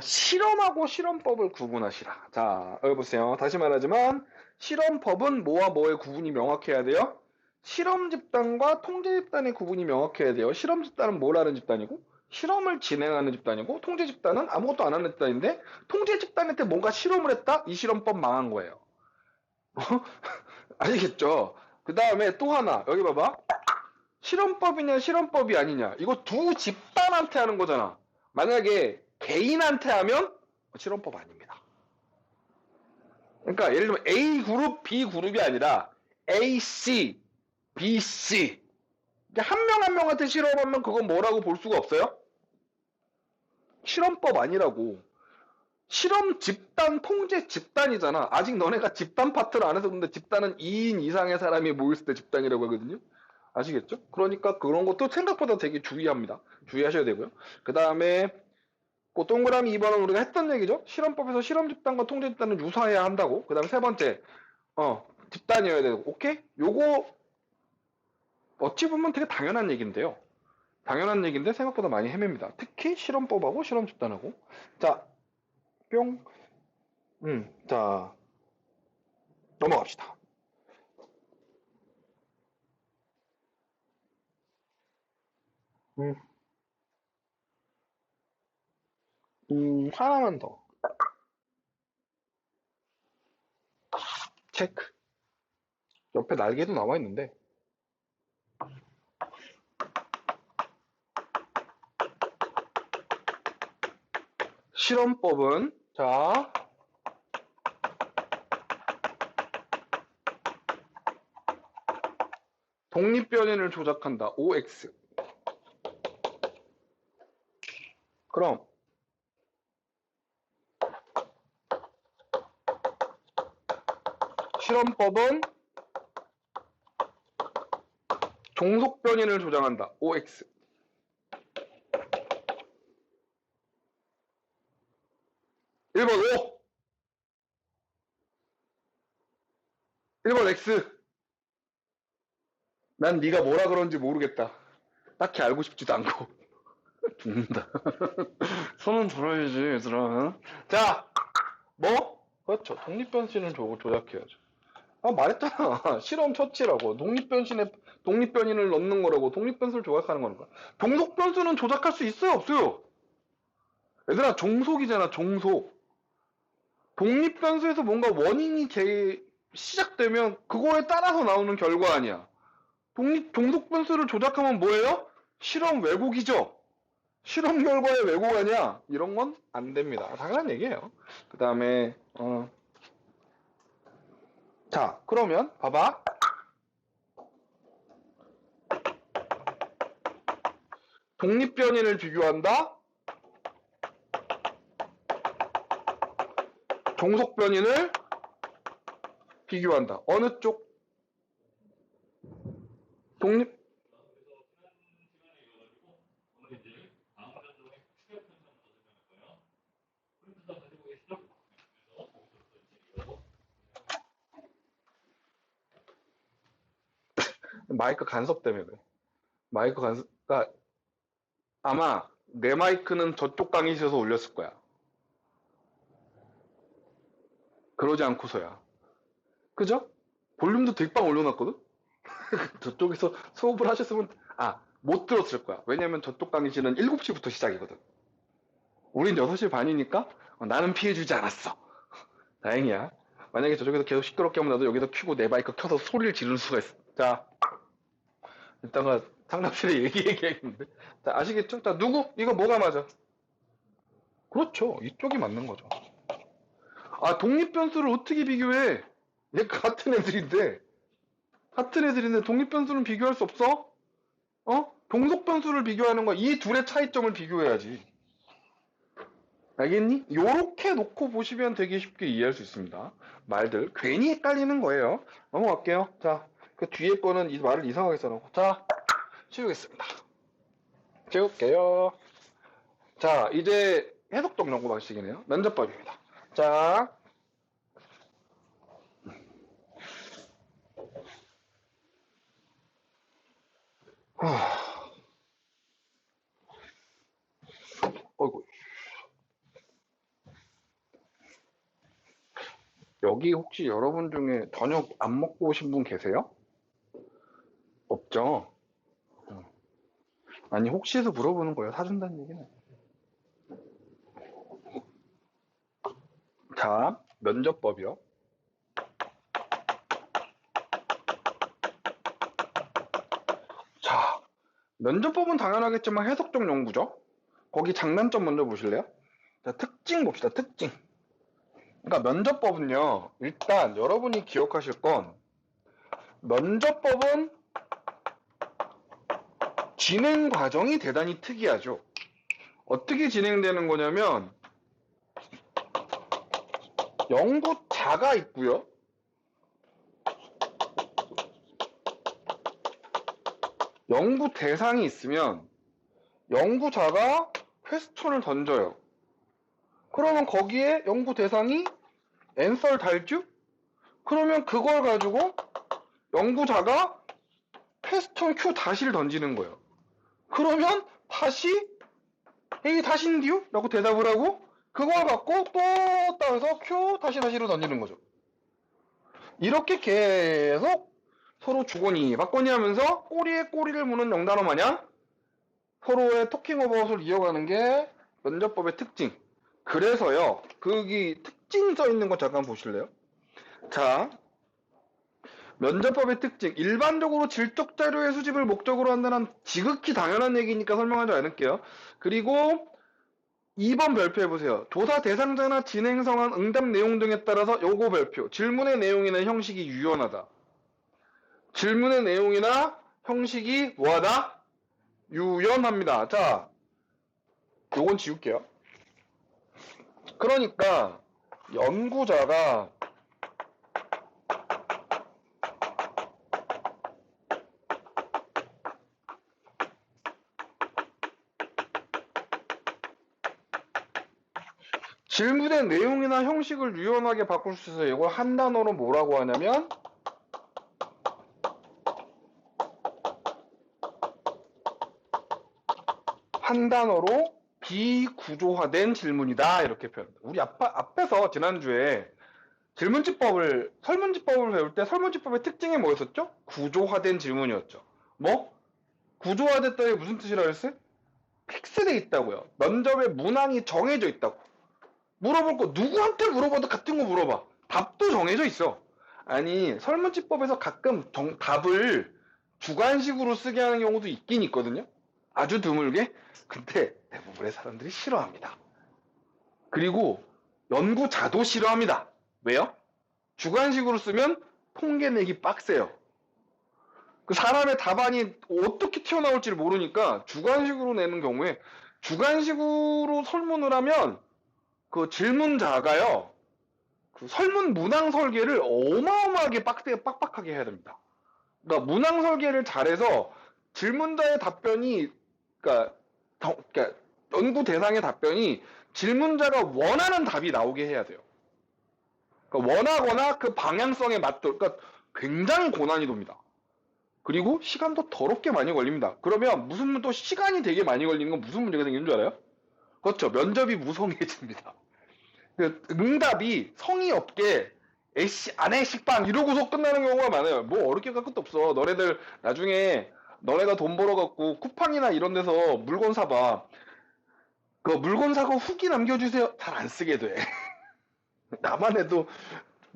실험하고 실험법을 구분하시라. 자, 여기 보세요. 다시 말하지만 실험법은 뭐와 뭐의 구분이 명확해야 돼요? 실험 집단과 통제 집단의 구분이 명확해야 돼요. 실험 집단은 뭘 하는 집단이고 실험을 진행하는 집단이고 통제 집단은 아무것도 안 하는 집단인데 통제 집단한테 뭔가 실험을 했다? 이 실험법 망한 거예요. 아시겠죠? 그 다음에 또 하나 여기 봐봐. 실험법이냐 실험법이 아니냐 이거 두 집단한테 하는 거잖아. 만약에 개인한테 하면 실험법 아닙니다. 그러니까 예를 들면 A 그룹, B 그룹이 아니라 A, C, B, C 한 명 한 명한테 실험하면 그건 뭐라고 볼 수가 없어요? 실험법 아니라고. 실험 집단, 통제 집단이잖아. 아직 너네가 집단 파트를 안 해서 근데 집단은 2인 이상의 사람이 모였을 때 집단이라고 하거든요. 아시겠죠? 그러니까 그런 것도 생각보다 되게 주의합니다. 주의하셔야 되고요. 그 다음에 그 동그라미 2번은 우리가 했던 얘기죠. 실험법에서 실험 집단과 통제 집단은 유사해야 한다고. 그 다음에 세 번째, 집단이어야 되고. 오케이? 요거 어찌 보면 되게 당연한 얘기인데요. 당연한 얘기인데 생각보다 많이 헤맵니다. 특히 실험법하고 실험 집단하고. 자, 뿅. 자, 넘어갑시다. 음, 하나만 더. 체크. 옆에 날개도 나와 있는데. 실험법은, 자, 독립변인을 조작한다. OX. 그럼 실험법은 종속변인을 조작한다. OX. 1번 O. 1번 X. 난 네가 뭐라 그런지 모르겠다. 딱히 알고 싶지도 않고. 죽는다. 손은 들어야지, 얘들아. 자, 뭐? 그렇죠. 독립변신을 조작해야죠. 아, 말했잖아. 실험 처치라고. 독립변인을 넣는 거라고. 독립변수를 조작하는 거니까. 종속변수는 조작할 수 있어요, 없어요? 얘들아, 종속이잖아, 종속. 독립변수에서 뭔가 원인이 시작되면 그거에 따라서 나오는 결과 아니야. 종속변수를 조작하면 뭐예요? 실험 왜곡이죠? 실험 결과의 왜곡 아니야? 이런 건 안 됩니다. 당연한 얘기예요. 그 다음에, 자, 그러면, 봐봐. 독립변인을 비교한다? 종속변인을 비교한다. 어느 쪽? 독립, 마이크 간섭 때문에 그래. 마이크 간섭, 그러니까 아마 내 마이크는 저쪽 강의실에서 올렸을 거야. 그러지 않고서야. 그죠? 볼륨도 뒷방 올려놨거든? 저쪽에서 수업을 하셨으면, 못 들었을 거야. 왜냐면 저쪽 강의실은 7시부터 시작이거든. 우린 6시 반이니까 나는 피해주지 않았어. 다행이야. 만약에 저쪽에서 계속 시끄럽게 하면 나도 여기서 켜고 내 마이크 켜서 소리를 지를 수가 있어. 자, 이따가 상담실에 얘기해야겠는데. 자, 아시겠죠? 자, 누구? 이거 뭐가 맞아? 그렇죠. 이쪽이 맞는 거죠. 독립변수를 어떻게 비교해? 얘 같은 애들인데 독립변수는 비교할 수 없어? 종속변수를 비교하는 거야. 이 둘의 차이점을 비교해야지. 알겠니? 요렇게 놓고 보시면 되게 쉽게 이해할 수 있습니다. 말들 괜히 헷갈리는 거예요. 넘어갈게요. 자, 그 뒤에 거는 이 말을 이상하게 써놓고. 자, 치우겠습니다. 치울게요. 자, 이제 해석적 연구 방식이네요. 면접법입니다. 자, 어이구. 여기 혹시 여러분 중에 저녁 안 먹고 오신 분 계세요? 없죠? 아니, 혹시 해서 물어보는 거예요. 사준다는 얘기는. 자, 면접법이요. 자, 면접법은 당연하겠지만 해석적 연구죠. 거기 장단점 먼저 보실래요? 자, 특징 봅시다. 특징. 그러니까 면접법은요. 일단 여러분이 기억하실 건 면접법은 진행 과정이 대단히 특이하죠. 어떻게 진행되는 거냐면 연구자가 있고요. 연구 대상이 있으면 연구자가 퀘스천을 던져요. 그러면 거기에 연구 대상이 앤서를 달죠? 그러면 그걸 가지고 연구자가 퀘스천 Q 다시를 던지는 거예요. 그러면 다시 이게 다시인데요? 라고 대답을 하고 그걸 갖고 또 따서 Q 다시로 던지는 거죠. 이렇게 계속 서로 주거니 받거니 하면서 꼬리에 꼬리를 무는 영단어 마냥 서로의 토킹 어바웃을 이어가는 게 면접법의 특징. 그래서요. 거기 특징 써 있는 거 잠깐 보실래요? 자, 면접법의 특징. 일반적으로 질적 자료의 수집을 목적으로 한다는 지극히 당연한 얘기니까 설명하지 않을게요. 그리고 2번 별표해보세요. 조사 대상자나 진행 상황, 응답 내용 등에 따라서 요거 별표. 질문의 내용이나 형식이 유연하다. 질문의 내용이나 형식이 뭐하다? 유연합니다. 자, 요건 지울게요. 그러니까 연구자가 질문의 내용이나 형식을 유연하게 바꿀 수 있어요. 이걸 한 단어로 뭐라고 하냐면 한 단어로 비구조화된 질문이다. 이렇게 표현합니다. 우리 앞에서 지난주에 설문지법을 배울 때 설문지법의 특징이 뭐였었죠? 구조화된 질문이었죠. 뭐? 구조화됐다는 게 무슨 뜻이라고 했어요? 픽스돼 있다고요. 면접의 문항이 정해져 있다고. 물어볼 거 누구한테 물어봐도 같은 거 물어봐. 답도 정해져 있어. 아니 설문지법에서 가끔 답을 주관식으로 쓰게 하는 경우도 있긴 있거든요. 아주 드물게. 근데 대부분의 사람들이 싫어합니다. 그리고 연구자도 싫어합니다. 왜요? 주관식으로 쓰면 통계 내기 빡세요. 그 사람의 답안이 어떻게 튀어나올지를 모르니까 주관식으로 내는 경우에 주관식으로 설문을 하면 그 질문자가요. 그 설문 문항 설계를 어마어마하게 빡빡하게 해야 됩니다. 그러니까 문항 설계를 잘해서 질문자의 답변이 그러니까 연구 대상의 답변이 질문자가 원하는 답이 나오게 해야 돼요. 그러니까 원하거나 그 방향성에 맞도록 그러니까 굉장히 고난이도입니다. 그리고 시간도 더럽게 많이 걸립니다. 그러면 또 시간이 되게 많이 걸리는 건 무슨 문제가 생기는 줄 알아요? 그렇죠. 면접이 무성해집니다. 응답이 성의 없게 에이씨 안해 식빵 이러고서 끝나는 경우가 많아요. 뭐 어렵게 할 것도 없어. 너네들 나중에 너네가 돈 벌어갖고 쿠팡이나 이런 데서 물건 사봐. 그 물건 사고 후기 남겨주세요. 잘 안 쓰게 돼. 나만 해도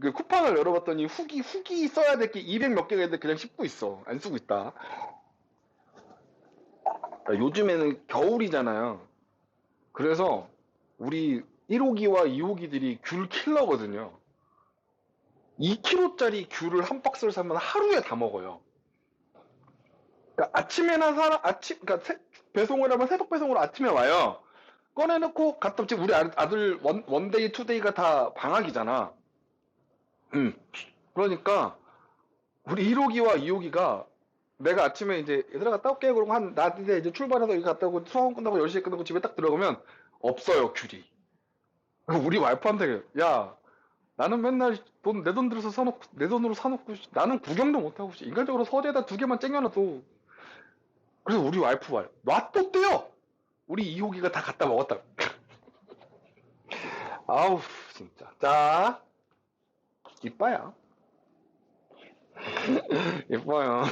그 쿠팡을 열어봤더니 후기 써야 될 게 200 몇 개가 있는데 그냥 씹고 있어. 안 쓰고 있다. 그러니까 요즘에는 겨울이잖아요. 그래서 우리 1호기와 2호기들이 귤 킬러거든요. 2kg짜리 귤을 한 박스를 사면 하루에 다 먹어요. 그러니까 그러니까 배송을 하면 새벽 배송으로 아침에 와요. 꺼내놓고 갖다 지금 우리 아들 원데이 투데이가 다 방학이잖아. 그러니까 우리 1호기와 2호기가 내가 아침에 이제 얘들아 갔다 올게 그러고 낮에 이제 출발해서 여기 갔다 오고 수업 끝나고 10시에 끝나고 집에 딱 들어가면 없어요 귤이. 우리 와이프한테 야 나는 맨날 내 돈 들여서 사놓고 내 돈으로 사놓고 나는 구경도 못하고 인간적으로 서재에다 2개만 쟁여놔도 그래서 우리 와이프 말 놔뒀대요. 우리 2호기가 다 갖다 먹었다. 아우 진짜. 자 이빠야. 예뻐요.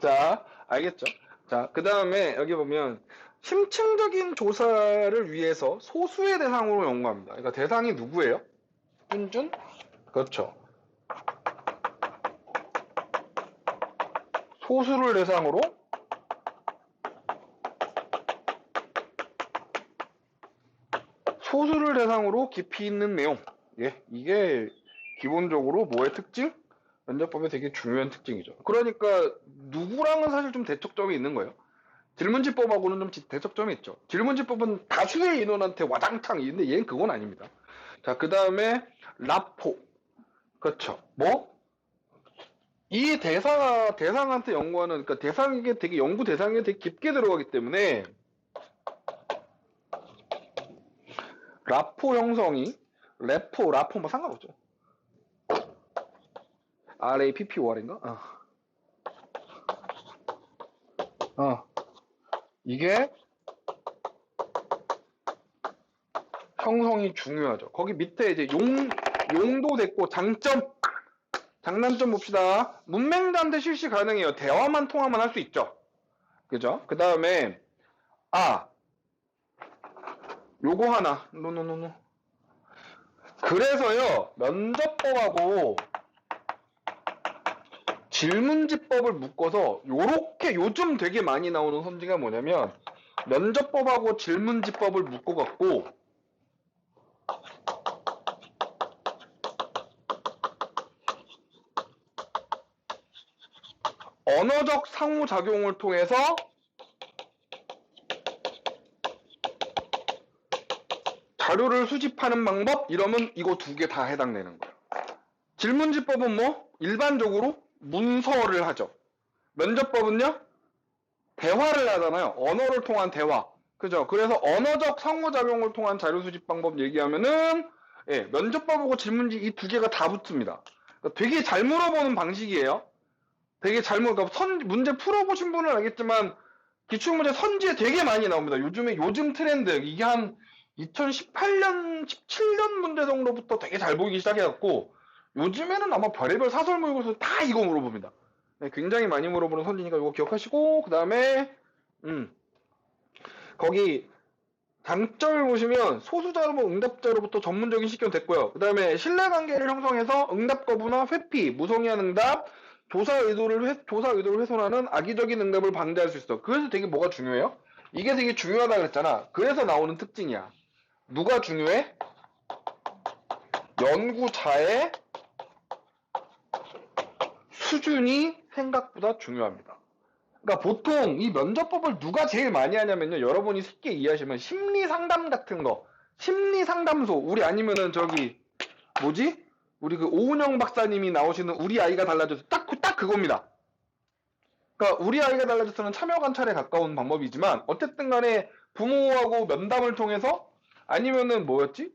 자, 알겠죠? 자, 그 다음에 여기 보면 심층적인 조사를 위해서 소수의 대상으로 연구합니다. 그러니까 대상이 누구예요? 준준? 그렇죠. 소수를 대상으로 깊이 있는 내용. 예, 이게 기본적으로 뭐의 특징? 면접법의 되게 중요한 특징이죠. 그러니까 누구랑은 사실 좀 대척점이 있는 거예요. 질문지법하고는 좀 대척점이 있죠. 질문지법은 다수의 인원한테 와장창 있는데 얘는 그건 아닙니다. 자, 그 다음에 라포. 그렇죠. 뭐? 이 대상한테 연구하는, 그러니까 연구 대상에 되게 깊게 들어가기 때문에 라포 형성이 라포 뭐 상관없죠. RAPPOR인가? 이게 형성이 중요하죠. 거기 밑에 이제 용도 됐고 장단점 봅시다. 문맹자한테 실시 가능해요. 대화만 통화만 할 수 있죠. 그죠? 그 다음에 요거 하나. 노. 그래서요 면접법하고 질문지법을 묶어서 요렇게 요즘 되게 많이 나오는 선지가 뭐냐면 면접법하고 질문지법을 묶어갖고 언어적 상호작용을 통해서 자료를 수집하는 방법 이러면 이거 두 개 다 해당되는 거예요. 질문지법은 뭐 일반적으로 문서를 하죠. 면접법은요 대화를 하잖아요. 언어를 통한 대화. 그죠? 그래서 언어적 상호작용을 통한 자료 수집 방법 얘기하면은 예, 면접법하고 질문지 이 두 개가 다 붙습니다. 그러니까 되게 잘 물어보는 방식이에요. 되게 잘 그러니까 문제 풀어보신 분은 알겠지만 기출문제 선지에 되게 많이 나옵니다. 요즘 트렌드 이게 한 2018년, 17년 문제 정도부터 되게 잘 보이기 시작해갖고 요즘에는 아마 별의별 사설 모의고사 다 이거 물어봅니다. 네, 굉장히 많이 물어보는 선지니까 이거 기억하시고 그 다음에 거기 장점을 보시면 소수자로 응답자로부터 전문적인 식견 됐고요. 그 다음에 신뢰관계를 형성해서 응답 거부나 회피, 무성의한 응답, 조사 의도를 훼손하는 악의적인 응답을 방지할 수 있어. 그래서 되게 뭐가 중요해요? 이게 되게 중요하다 그랬잖아. 그래서 나오는 특징이야. 누가 중요해? 연구자의 수준이 생각보다 중요합니다. 그러니까 보통 이 면접법을 누가 제일 많이 하냐면요. 여러분이 쉽게 이해하시면 심리상담 같은 거, 심리상담소, 우리 아니면은 저기 뭐지? 우리 그 오은영 박사님이 나오시는 우리 아이가 달라져서 딱 그겁니다. 그러니까 우리 아이가 달라져서는 참여 관찰에 가까운 방법이지만 어쨌든 간에 부모하고 면담을 통해서 아니면은 뭐였지?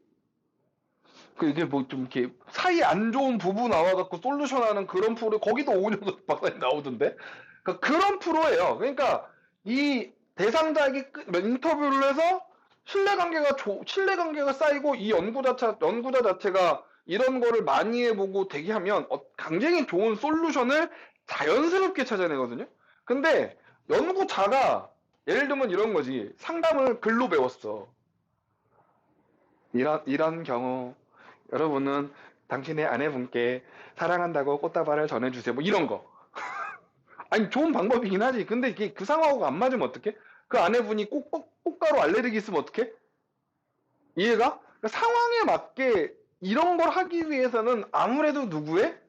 그 이게 뭐 좀 이렇게 사이 안 좋은 부부 나와갖고 솔루션하는 그런 프로 거기도 오은영 박사님 나오던데 그러니까 그런 프로예요. 그러니까 이 대상자에게 인터뷰를 해서 신뢰관계가 쌓이고 이 연구자 자체가 이런 거를 많이 해보고 대기하면 굉장히 좋은 솔루션을 자연스럽게 찾아내거든요. 근데 연구자가 예를 들면 이런 거지. 상담을 글로 배웠어. 이런 경우 여러분은 당신의 아내분께 사랑한다고 꽃다발을 전해주세요. 뭐 이런 거. 아니 좋은 방법이긴 하지. 근데 이게 그 상황하고 안 맞으면 어떡해? 그 아내분이 꽃가루 알레르기 있으면 어떡해? 이해가? 그러니까 상황에 맞게 이런 걸 하기 위해서는 아무래도 누구의?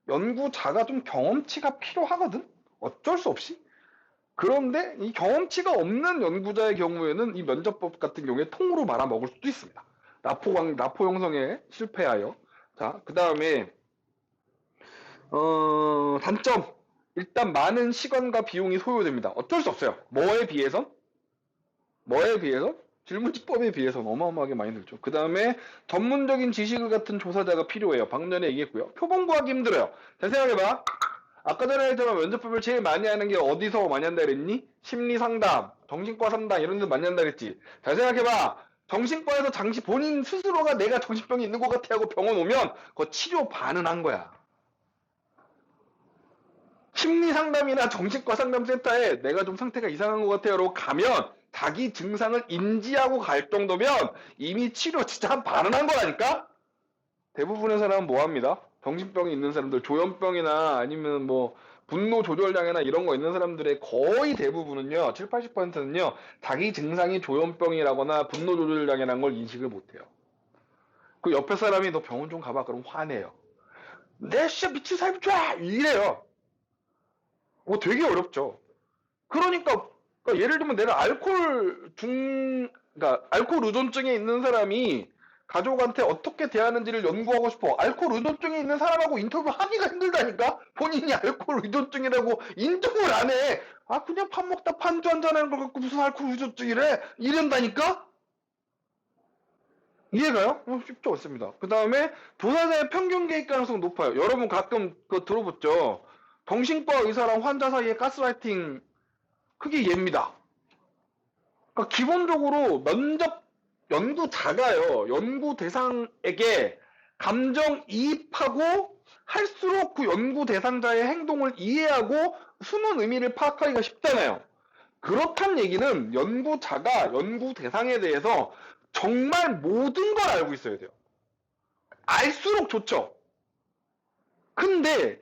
연구자가 좀 경험치가 필요하거든? 어쩔 수 없이. 그런데 이 경험치가 없는 연구자의 경우에는 이 면접법 같은 경우에 통으로 말아먹을 수도 있습니다. 나포 형성에 실패하여. 자, 그 다음에 단점. 일단 많은 시간과 비용이 소요됩니다. 어쩔 수 없어요. 뭐에 비해서? 질문지법에 비해서는 어마어마하게 많이 들죠. 그 다음에 전문적인 지식을 갖춘 조사자가 필요해요. 방금 전에 얘기했고요. 표본 구하기 힘들어요. 잘 생각해봐. 아까 전에 했지만 면접법을 제일 많이 하는 게 어디서 많이 한다 그랬니? 심리상담, 정신과 상담 이런 데서 많이 한다 그랬지. 잘 생각해봐. 정신과에서 본인 스스로가 내가 정신병이 있는 것 같아 하고 병원 오면 그거 치료 반은 한 거야. 심리상담이나 정신과 상담센터에 내가 좀 상태가 이상한 것 같아요 라고 가면 자기 증상을 인지하고 갈 정도면 이미 치료 진짜 한 반은 한 거라니까? 대부분의 사람은 뭐 합니다? 정신병이 있는 사람들, 조현병이나 아니면 뭐 분노 조절장애나 이런 거 있는 사람들의 거의 대부분은요, 7, 80%는요, 자기 증상이 조현병이라거나 분노 조절장애라는 걸 인식을 못해요. 그 옆에 사람이 너 병원 좀 가봐. 그럼 화내요. 내 진짜 미친 사람이 좋아! 이래요. 뭐 되게 어렵죠. 그러니까 예를 들면 내가 그러니까 알코올 의존증에 있는 사람이 가족한테 어떻게 대하는지를 연구하고 싶어. 알코올 의존증에 있는 사람하고 인터뷰하기가 힘들다니까? 본인이 알코올 의존증이라고 인정을 안 해. 아, 그냥 밥 먹다 판주 한잔하는 걸 갖고 무슨 알코올 의존증이래? 이런다니까? 이해가요? 쉽지 않습니다. 그 다음에 조사자의 편견 개입 가능성 높아요. 여러분 가끔 그거 들어봤죠? 정신과 의사랑 환자 사이에 가스라이팅 그게 얘입니다. 그러니까 기본적으로 연구자가요. 연구 대상에게 감정이입하고 할수록 그 연구 대상자의 행동을 이해하고 숨은 의미를 파악하기가 쉽잖아요. 그렇단 얘기는 연구자가 연구 대상에 대해서 정말 모든 걸 알고 있어야 돼요. 알수록 좋죠. 근데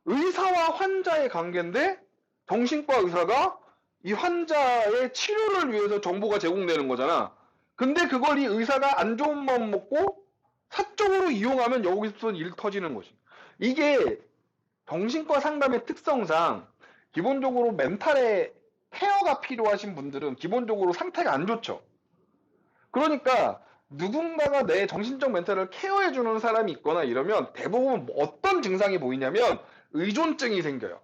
의사와 환자의 관계인데 정신과 의사가 이 환자의 치료를 위해서 정보가 제공되는 거잖아. 근데 그걸 이 의사가 안 좋은 마음 먹고 사적으로 이용하면 여기서 일 터지는 거지. 이게 정신과 상담의 특성상 기본적으로 멘탈의 케어가 필요하신 분들은 기본적으로 상태가 안 좋죠. 그러니까 누군가가 내 정신적 멘탈을 케어해주는 사람이 있거나 이러면 대부분 어떤 증상이 보이냐면 의존증이 생겨요.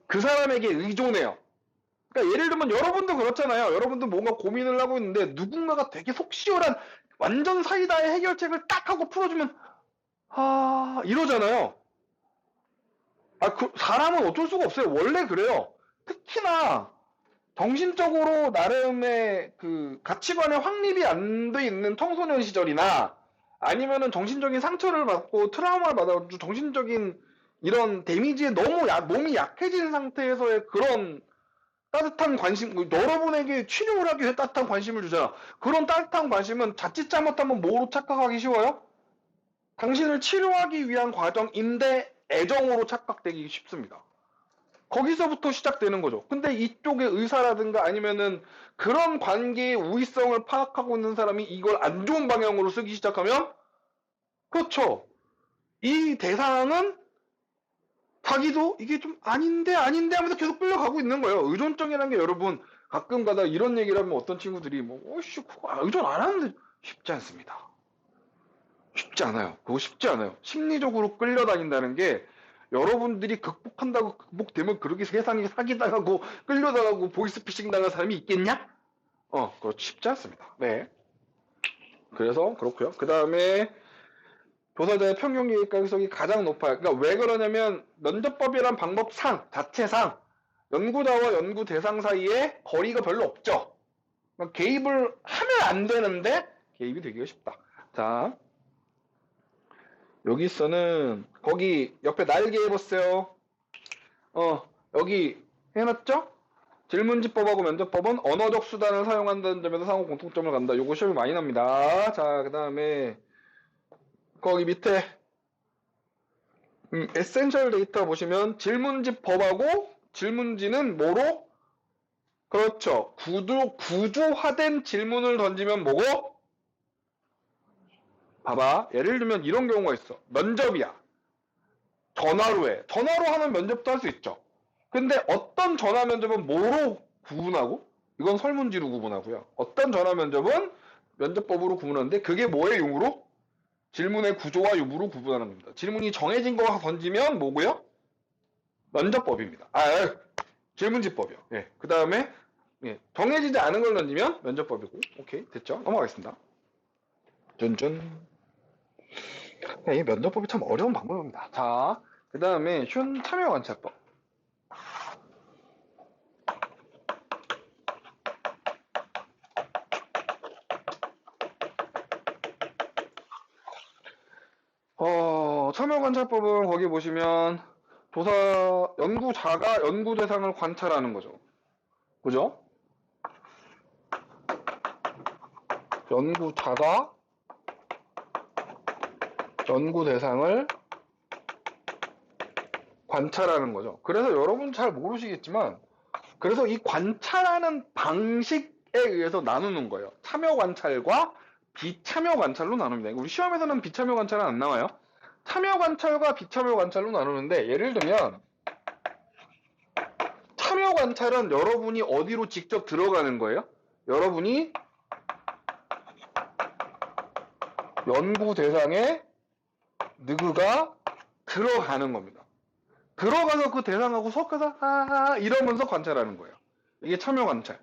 그 사람에게 의존해요. 그러니까 예를 들면 여러분도 그렇잖아요. 여러분도 뭔가 고민을 하고 있는데 누군가가 되게 속 시원한 완전 사이다의 해결책을 딱 하고 풀어주면 이러잖아요. 사람은 어쩔 수가 없어요. 원래 그래요. 특히나 정신적으로 나름의 그 가치관의 확립이 안 돼 있는 청소년 시절이나 아니면은 정신적인 상처를 받고 트라우마를 받아가지고 정신적인 이런 데미지에 몸이 약해진 상태에서의 그런 따뜻한 관심, 여러분에게 치료를 하기 위해 따뜻한 관심을 주잖아. 그런 따뜻한 관심은 자칫 잘못하면 뭐로 착각하기 쉬워요? 당신을 치료하기 위한 과정인데 애정으로 착각되기 쉽습니다. 거기서부터 시작되는 거죠. 근데 이쪽의 의사라든가 아니면은 그런 관계의 우위성을 파악하고 있는 사람이 이걸 안 좋은 방향으로 쓰기 시작하면, 그렇죠. 이 대상은 자기도 이게 좀 아닌데 하면서 계속 끌려가고 있는 거예요. 의존증이라는 게 여러분 가끔 가다 이런 얘기를 하면 어떤 친구들이 의존 안 하는데 쉽지 않습니다. 쉽지 않아요. 그거 쉽지 않아요. 심리적으로 끌려다닌다는 게 여러분들이 극복한다고 극복되면 그렇게 세상에 사기당하고 끌려다가고 보이스피싱 당한 사람이 있겠냐? 그거 쉽지 않습니다. 네. 그래서 그렇고요. 그 다음에 조사자의 평균 계획 가능성이 가장 높아요. 그러니까 왜 그러냐면 면접법이란 방법상 자체상 연구자와 연구 대상 사이에 거리가 별로 없죠. 그러니까 개입을 하면 안 되는데 개입이 되기가 쉽다. 자, 여기서는 거기 옆에 날개 해보세요. 여기 해놨죠? 질문지법하고 면접법은 언어적 수단을 사용한다는 점에서 상호 공통점을 갖는다. 요거 시험이 많이 납니다. 자, 그 다음에 거기 밑에 에센셜 데이터 보시면 질문지법하고 질문지는 뭐로? 그렇죠. 구조화된 질문을 던지면 뭐고? 봐봐. 예를 들면 이런 경우가 있어. 면접이야. 전화로 해. 전화로 하는 면접도 할 수 있죠. 근데 어떤 전화 면접은 뭐로 구분하고? 이건 설문지로 구분하고요. 어떤 전화 면접은 면접법으로 구분하는데 그게 뭐의 용으로? 질문의 구조와 유무로 구분하는 겁니다. 질문이 정해진 거 던지면 뭐고요? 면접법입니다. 질문지법이요. 예. 그 다음에 정해지지 않은 걸 던지면 면접법이고. 오케이, 됐죠? 넘어가겠습니다. 쫀쫀. 이 면접법이 참 어려운 방법입니다. 자, 그 다음에 쉬운 참여관찰법. 참여관찰법은 거기 보시면 연구자가 연구 대상을 관찰하는 거죠. 그죠? 연구자가 연구 대상을 관찰하는 거죠. 그래서 여러분 잘 모르시겠지만, 그래서 이 관찰하는 방식에 의해서 나누는 거예요. 참여 관찰과 비참여 관찰로 나눕니다. 우리 시험에서는 비참여 관찰은 안 나와요. 참여 관찰과 비참여 관찰로 나누는데, 예를 들면 참여 관찰은 여러분이 어디로 직접 들어가는 거예요? 여러분이 연구 대상에 느그가 들어가는 겁니다. 들어가서 그 대상하고 섞어서 이러면서 관찰하는 거예요. 이게 참여 관찰.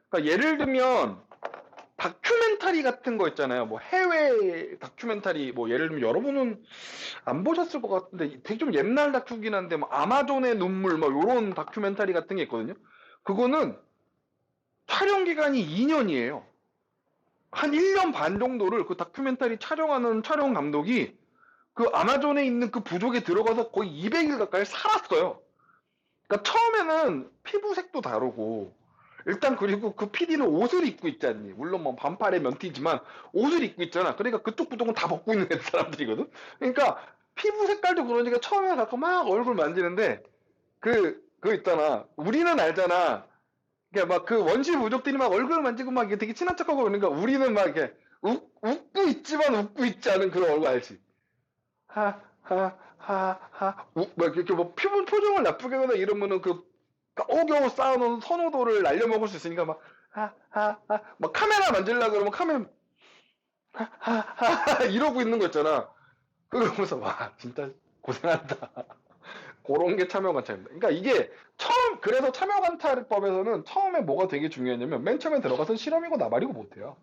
그러니까 예를 들면 다큐멘터리 같은 거 있잖아요. 뭐 해외 다큐멘터리, 뭐 예를 들면 여러분은 안 보셨을 것 같은데 되게 좀 옛날 다큐긴 한데 뭐 아마존의 눈물 뭐 요런 다큐멘터리 같은 게 있거든요. 그거는 촬영 기간이 2년이에요. 한 1년 반 정도를 그 다큐멘터리 촬영하는 촬영 감독이 그 아마존에 있는 그 부족에 들어가서 거의 200일 가까이 살았어요. 그러니까 처음에는 피부색도 다르고, 일단 그리고 그 PD는 옷을 입고 있지 않니? 물론 뭐 반팔에 면티지만 옷을 입고 있잖아. 그러니까 그쪽 부족은 다 벗고 있는 사람들이거든. 그러니까 피부 색깔도 그러니까 처음에 갖고 막 얼굴 만지는데 그거 있잖아. 우리는 알잖아. 그러니까 막 그 원시 부족들이 막 얼굴 만지고 막 이게 되게 친한 척하고 그러니까 우리는 막 이렇게 웃고 있지만 웃고 있지 않은 그런 얼굴 알지? 막 이렇게 뭐 피부 표정을 나쁘게 하거나 이러면은 그 겨우겨우 쌓아놓은 선호도를 날려먹을 수 있으니까 막 카메라 만질라 그러면 카메라 이러고 있는 거 있잖아. 그거 보면서 와 진짜 고생한다. 그런 게 참여관찰입니다. 그러니까 이게 그래서 참여관찰법에서는 처음에 뭐가 되게 중요했냐면 맨 처음에 들어가서 실험이고 나발이고 못해요.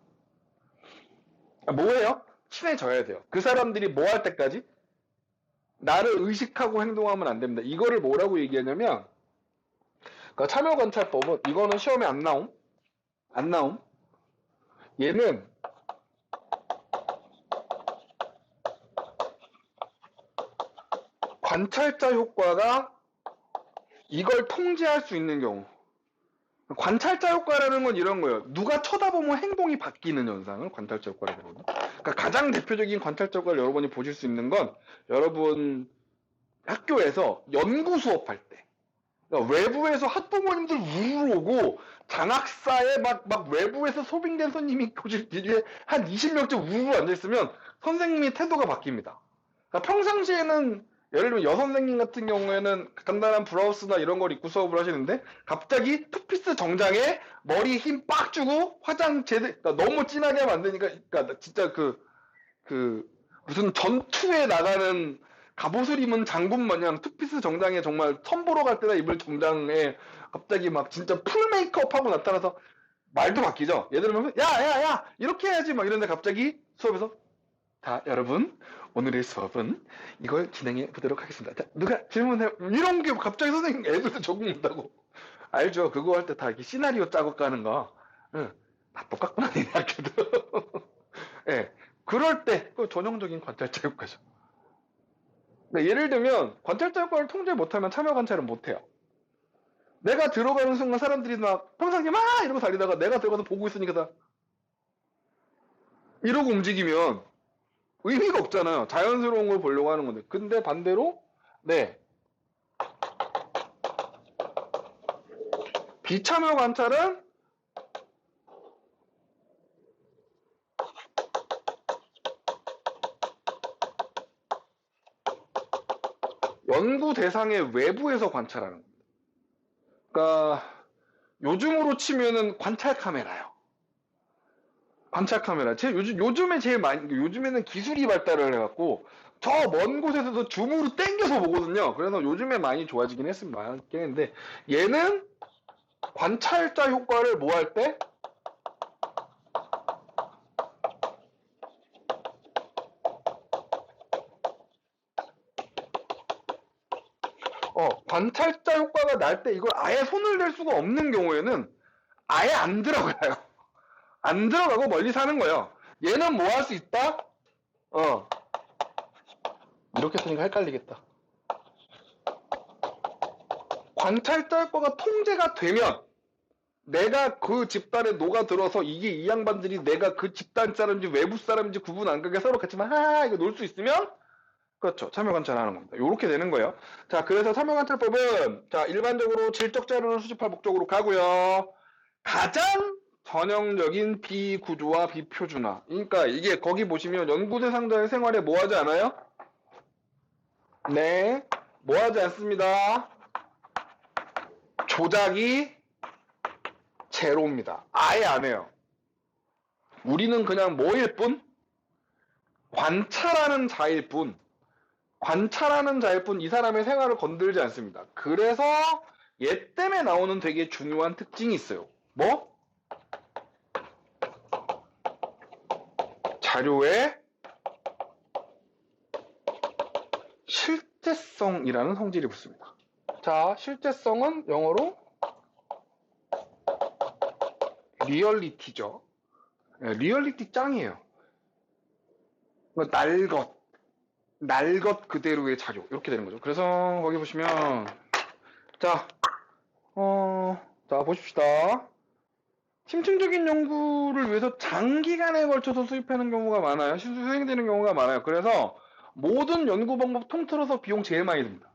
뭐예요? 친해져야 돼요. 그 사람들이 뭐 할 때까지 나를 의식하고 행동하면 안 됩니다. 이거를 뭐라고 얘기하냐면 그러니까 참여관찰법은 이거는 시험에 안 나옴. 안 나옴. 얘는 관찰자 효과가 이걸 통제할 수 있는 경우. 관찰자 효과라는 건 이런 거예요. 누가 쳐다보면 행동이 바뀌는 현상을 관찰자 효과라고 그러거든요. 그러니까 가장 대표적인 관찰자 효과를 여러분이 보실 수 있는 건 여러분 학교에서 연구 수업할 때 그러니까 외부에서 학부모님들 우르르 오고 장학사에 막 외부에서 소빙된 손님이 교실 뒤에 한 20명째 우르르 앉아있으면 선생님의 태도가 바뀝니다. 그러니까 평상시에는 예를 들면 여선생님 같은 경우에는 간단한 브라우스나 이런 걸 입고 수업을 하시는데 갑자기 투피스 정장에 머리에 힘 빡 주고 화장 그러니까 너무 진하게 하면 안 되니까 그러니까 진짜 무슨 전투에 나가는 갑옷을 입은 장군 마냥 투피스 정장에 정말 선보러 갈 때나 입을 정장에 갑자기 막 진짜 풀 메이크업 하고 나타나서 말도 바뀌죠. 예를 들면 야 이렇게 해야지 막 이런데 갑자기 수업에서 자 여러분 오늘의 수업은 이걸 진행해 보도록 하겠습니다. 자, 누가 질문해 이런 게 갑자기 선생님 애들도 적응 못하고 알죠? 그거 할 때 다 이렇게 시나리오 짜고 까는 거 응, 다 똑같구나 이 학교도 예, 그럴 때 그 전형적인 관찰자 효과죠. 네, 예를 들면 관찰자 효과를 통제 못하면 참여 관찰은 못해요. 내가 들어가는 순간 사람들이 막 평상시에 막 이러고 달리다가 내가 들어가서 보고 있으니까 다 이러고 움직이면 의미가 없잖아요. 자연스러운 걸 보려고 하는 건데. 근데 반대로 네 비참여 관찰은 연구 대상의 외부에서 관찰하는 겁니다. 그러니까 요즘으로 치면은 관찰 카메라요. 관찰 카메라. 요즘에 제일 많이 요즘에는 기술이 발달을 해갖고 저 먼 곳에서도 줌으로 땡겨서 보거든요. 그래서 요즘에 많이 좋아지긴 했는데 얘는 관찰자 효과를 뭐 할 때? 관찰자 효과가 날 때 이걸 아예 손을 댈 수가 없는 경우에는 아예 안 들어가요. 안 들어가고 멀리 사는 거예요. 얘는 뭐 할 수 있다? 이렇게 쓰니까 헷갈리겠다. 관찰자 효과가 통제가 되면 내가 그 집단에 녹아들어서 이게 이 양반들이 내가 그 집단 사람인지 외부 사람인지 구분 안 가게 서로 같이 막 이거 놀 수 있으면 그렇죠. 참여관찰하는 겁니다. 요렇게 되는 거예요. 자, 그래서 참여관찰법은 자 일반적으로 질적 자료를 수집할 목적으로 가고요. 가장 전형적인 비구조화 비표준화. 그러니까 이게 거기 보시면 연구 대상자의 생활에 뭐 하지 않아요? 네, 뭐 하지 않습니다. 조작이 제로입니다. 아예 안 해요. 우리는 그냥 뭐일 뿐? 관찰하는 자일 뿐. 관찰하는 자일 뿐 이 사람의 생활을 건들지 않습니다. 그래서 얘 때문에 나오는 되게 중요한 특징이 있어요. 뭐? 자료의 실제성이라는 성질이 붙습니다. 자, 실제성은 영어로 리얼리티죠. 리얼리티 짱이에요. 날 것 그대로의 자료 이렇게 되는 거죠. 그래서 거기 보시면 자 보십시다. 심층적인 연구를 위해서 장기간에 걸쳐서 수입하는 경우가 많아요. 수행되는 경우가 많아요. 그래서 모든 연구 방법 통틀어서 비용 제일 많이 듭니다.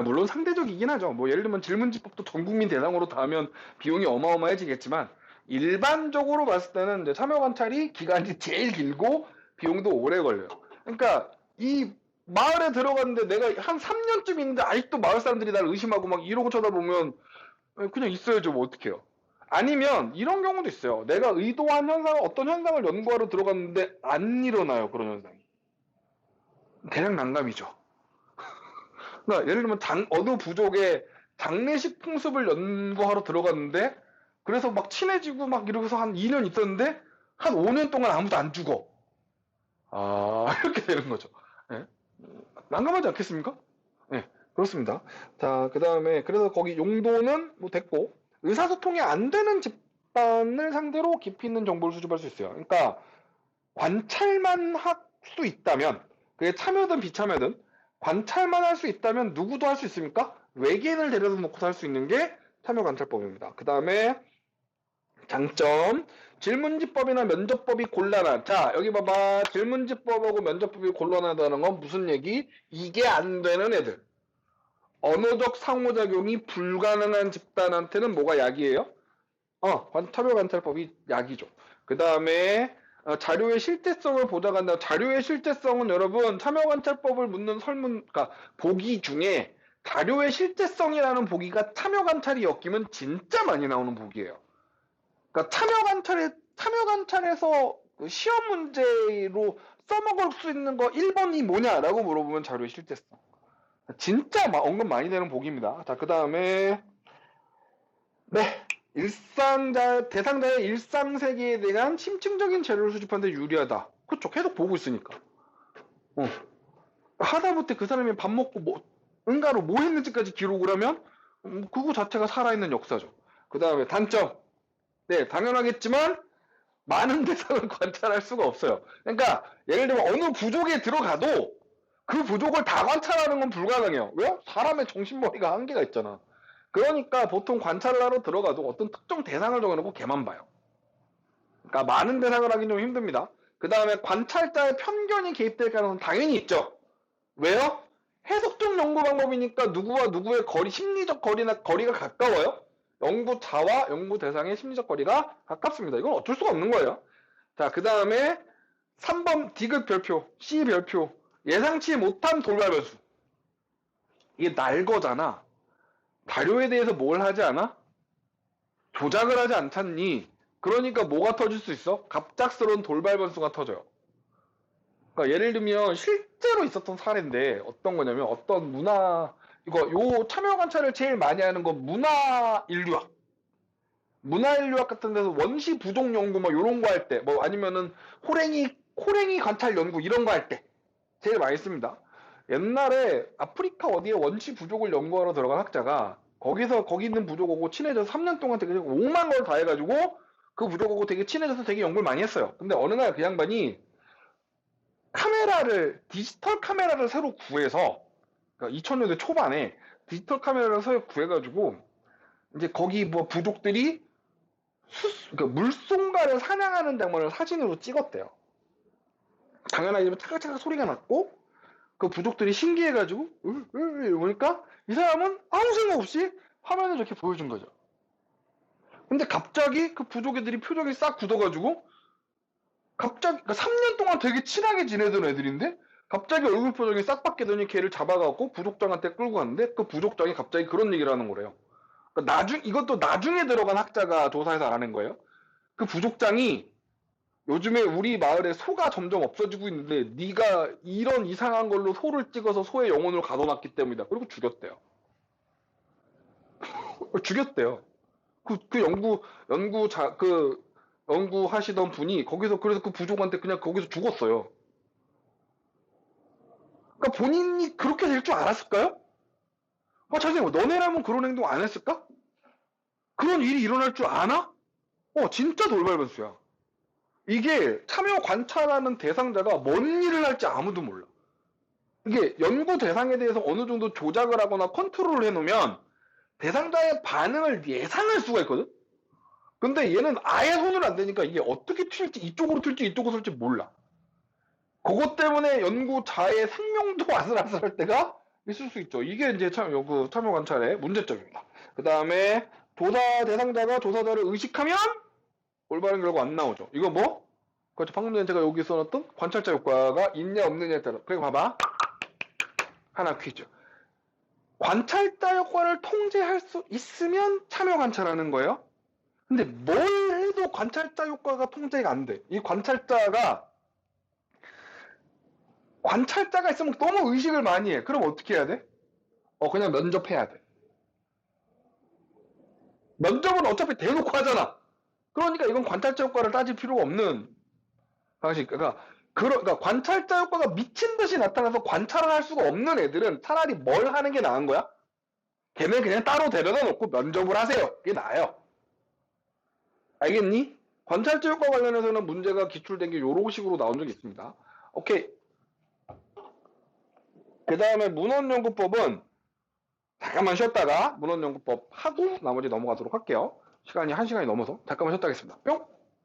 물론 상대적이긴 하죠. 뭐 예를 들면 질문지법도 전 국민 대상으로 다 하면 비용이 어마어마해지겠지만 일반적으로 봤을 때는 이제 참여 관찰이 기간이 제일 길고 비용도 오래 걸려요. 그러니까 이 마을에 들어갔는데 내가 한 3년쯤 있는데 아직도 마을 사람들이 날 의심하고 막 이러고 쳐다보면 그냥 있어야죠. 뭐 어떡해요. 아니면 이런 경우도 있어요. 내가 의도한 어떤 현상을 연구하러 들어갔는데 안 일어나요. 그런 현상이. 대략 난감이죠. 그러니까 예를 들면 어느 부족의 장례식 풍습을 연구하러 들어갔는데 그래서 막 친해지고 막 이러고서 한 2년 있었는데 한 5년 동안 아무도 안 죽어. 이렇게 되는 거죠. 네. 난감하지 않겠습니까? 네, 그렇습니다. 자, 그 다음에 그래서 거기 용도는 뭐 됐고 의사소통이 안 되는 집단을 상대로 깊이 있는 정보를 수집할 수 있어요. 그러니까 관찰만 할 수 있다면 그게 참여든 비참여든 관찰만 할 수 있다면 누구도 할 수 있습니까? 외계인을 데려다 놓고 할 수 있는 게 참여관찰법입니다. 그 다음에 장점 질문지법이나 면접법이 곤란한. 자, 여기 봐봐. 질문지법하고 면접법이 곤란하다는 건 무슨 얘기? 이게 안 되는 애들. 언어적 상호작용이 불가능한 집단한테는 뭐가 약이에요? 참여관찰법이 약이죠. 그 다음에 자료의 실제성을 보장한다. 자료의 실제성은 여러분 참여관찰법을 묻는 그러니까 보기 중에 자료의 실제성이라는 보기가 참여관찰이 엮이면 진짜 많이 나오는 보기예요. 그러니까 참여관찰에서 그 시험 문제로 써먹을 수 있는 거 1번이 뭐냐라고 물어보면 자료의 실제성. 진짜 언급 많이 되는 보기입니다. 자, 그 다음에 네. 대상자의 일상 세계에 대한 심층적인 자료를 수집하는 데 유리하다. 그렇죠. 계속 보고 있으니까. 하다못해 그 사람이 밥 먹고 응가로 뭐 했는지까지 기록을 하면 그거 자체가 살아있는 역사죠. 그 다음에 단점. 네, 당연하겠지만 많은 대상을 관찰할 수가 없어요. 그러니까 예를 들면 어느 부족에 들어가도 그 부족을 다 관찰하는 건 불가능해요. 왜요? 사람의 정신머리가 한계가 있잖아. 그러니까 보통 관찰을 하러 들어가도 어떤 특정 대상을 정해놓고 걔만 봐요. 그러니까 많은 대상을 하긴 좀 힘듭니다. 그 다음에 관찰자의 편견이 개입될 가능성은 당연히 있죠. 왜요? 해석적 연구 방법이니까 누구와 누구의 심리적 거리가 가까워요. 연구자와 연구 대상의 심리적 거리가 가깝습니다. 이건 어쩔 수가 없는 거예요. 자, 그 다음에 3번 디귿 별표, C 별표, 예상치 못한 돌발 변수. 이게 날거잖아. 자료에 대해서 뭘 하지 않아? 조작을 하지 않잖니. 그러니까 뭐가 터질 수 있어? 갑작스러운 돌발 변수가 터져요. 그러니까 예를 들면 실제로 있었던 사례인데 어떤 거냐면 어떤 요 참여 관찰을 제일 많이 하는 건 문화인류학 같은 데서 원시 부족 연구 뭐 요런 거 할 때, 뭐 아니면은 호랭이 관찰 연구 이런 거 할 때 제일 많이 씁니다. 옛날에 아프리카 어디에 원시 부족을 연구하러 들어간 학자가 거기 있는 부족하고 친해져서 3년 동안 되게 오만 걸 다 해가지고 그 부족하고 되게 친해져서 되게 연구를 많이 했어요. 근데 어느 날 그 양반이 디지털 카메라를 새로 구해서, 그러니까 2000년대 초반에 디지털 카메라를 새로 구해가지고 이제 거기 뭐 부족들이 그러니까 물송가를 사냥하는 장면을 사진으로 찍었대요. 당연하게 차각차각 소리가 났고 그 부족들이 신기해가지고 보니까 이 사람은 아무 생각 없이 화면을 저렇게 보여준 거죠. 근데 갑자기 그 부족 애들이 표정이 싹 굳어가지고 그러니까 3년 동안 되게 친하게 지내던 애들인데 갑자기 얼굴 표정이 싹 바뀌더니 걔를 잡아갖고 부족장한테 끌고 갔는데 그 부족장이 갑자기 그런 얘기를 하는 거래요. 그러니까 이것도 나중에 들어간 학자가 조사해서 알아낸 거예요. 그 부족장이 요즘에 우리 마을에 소가 점점 없어지고 있는데 네가 이런 이상한 걸로 소를 찍어서 소의 영혼을 가둬놨기 때문이다. 그리고 죽였대요. 죽였대요. 연구하시던 분이 그래서 그 부족한테 그냥 거기서 죽었어요. 그러니까 본인이 그렇게 될 줄 알았을까요? 자세히 너네라면 그런 행동 안 했을까? 그런 일이 일어날 줄 아나? 진짜 돌발 변수야. 이게 참여 관찰하는 대상자가 뭔 일을 할지 아무도 몰라. 이게 연구 대상에 대해서 어느 정도 조작을 하거나 컨트롤을 해놓으면 대상자의 반응을 예상할 수가 있거든? 근데 얘는 아예 손을 안 대니까 이게 어떻게 튈지, 이쪽으로 튈지 이쪽으로 튈지 몰라. 그것 때문에 연구자의 생명도 아슬아슬할 때가 있을 수 있죠. 이게 이제 그 참여 관찰의 문제점입니다. 그 다음에 조사 대상자가 조사자를 의식하면 올바른 결과 안 나오죠. 이거 뭐? 그렇죠. 방금 전에 제가 여기 써놨던 관찰자 효과가 있냐 없느냐에 따라. 그리고 봐봐. 하나 퀴즈. 관찰자 효과를 통제할 수 있으면 참여 관찰하는 거예요. 근데 뭘 해도 관찰자 효과가 통제가 안 돼. 이 관찰자가 있으면 너무 의식을 많이 해. 그럼 어떻게 해야 돼? 그냥 면접해야 돼. 면접은 어차피 대놓고 하잖아. 그러니까 이건 관찰자 효과를 따질 필요가 없는 방식. 그러니까 관찰자 효과가 미친 듯이 나타나서 관찰을 할 수가 없는 애들은 차라리 뭘 하는 게 나은 거야? 걔는 그냥 따로 데려다 놓고 면접을 하세요. 그게 나아요. 알겠니? 관찰자 효과 관련해서는 문제가 기출된 게 요런 식으로 나온 적이 있습니다. 오케이. 그 다음에 문헌연구법은 잠깐만 쉬었다가 문헌연구법 하고 나머지 넘어가도록 할게요. 시간이 1시간이 넘어서 잠깐만 쉬었다 하겠습니다. 뿅!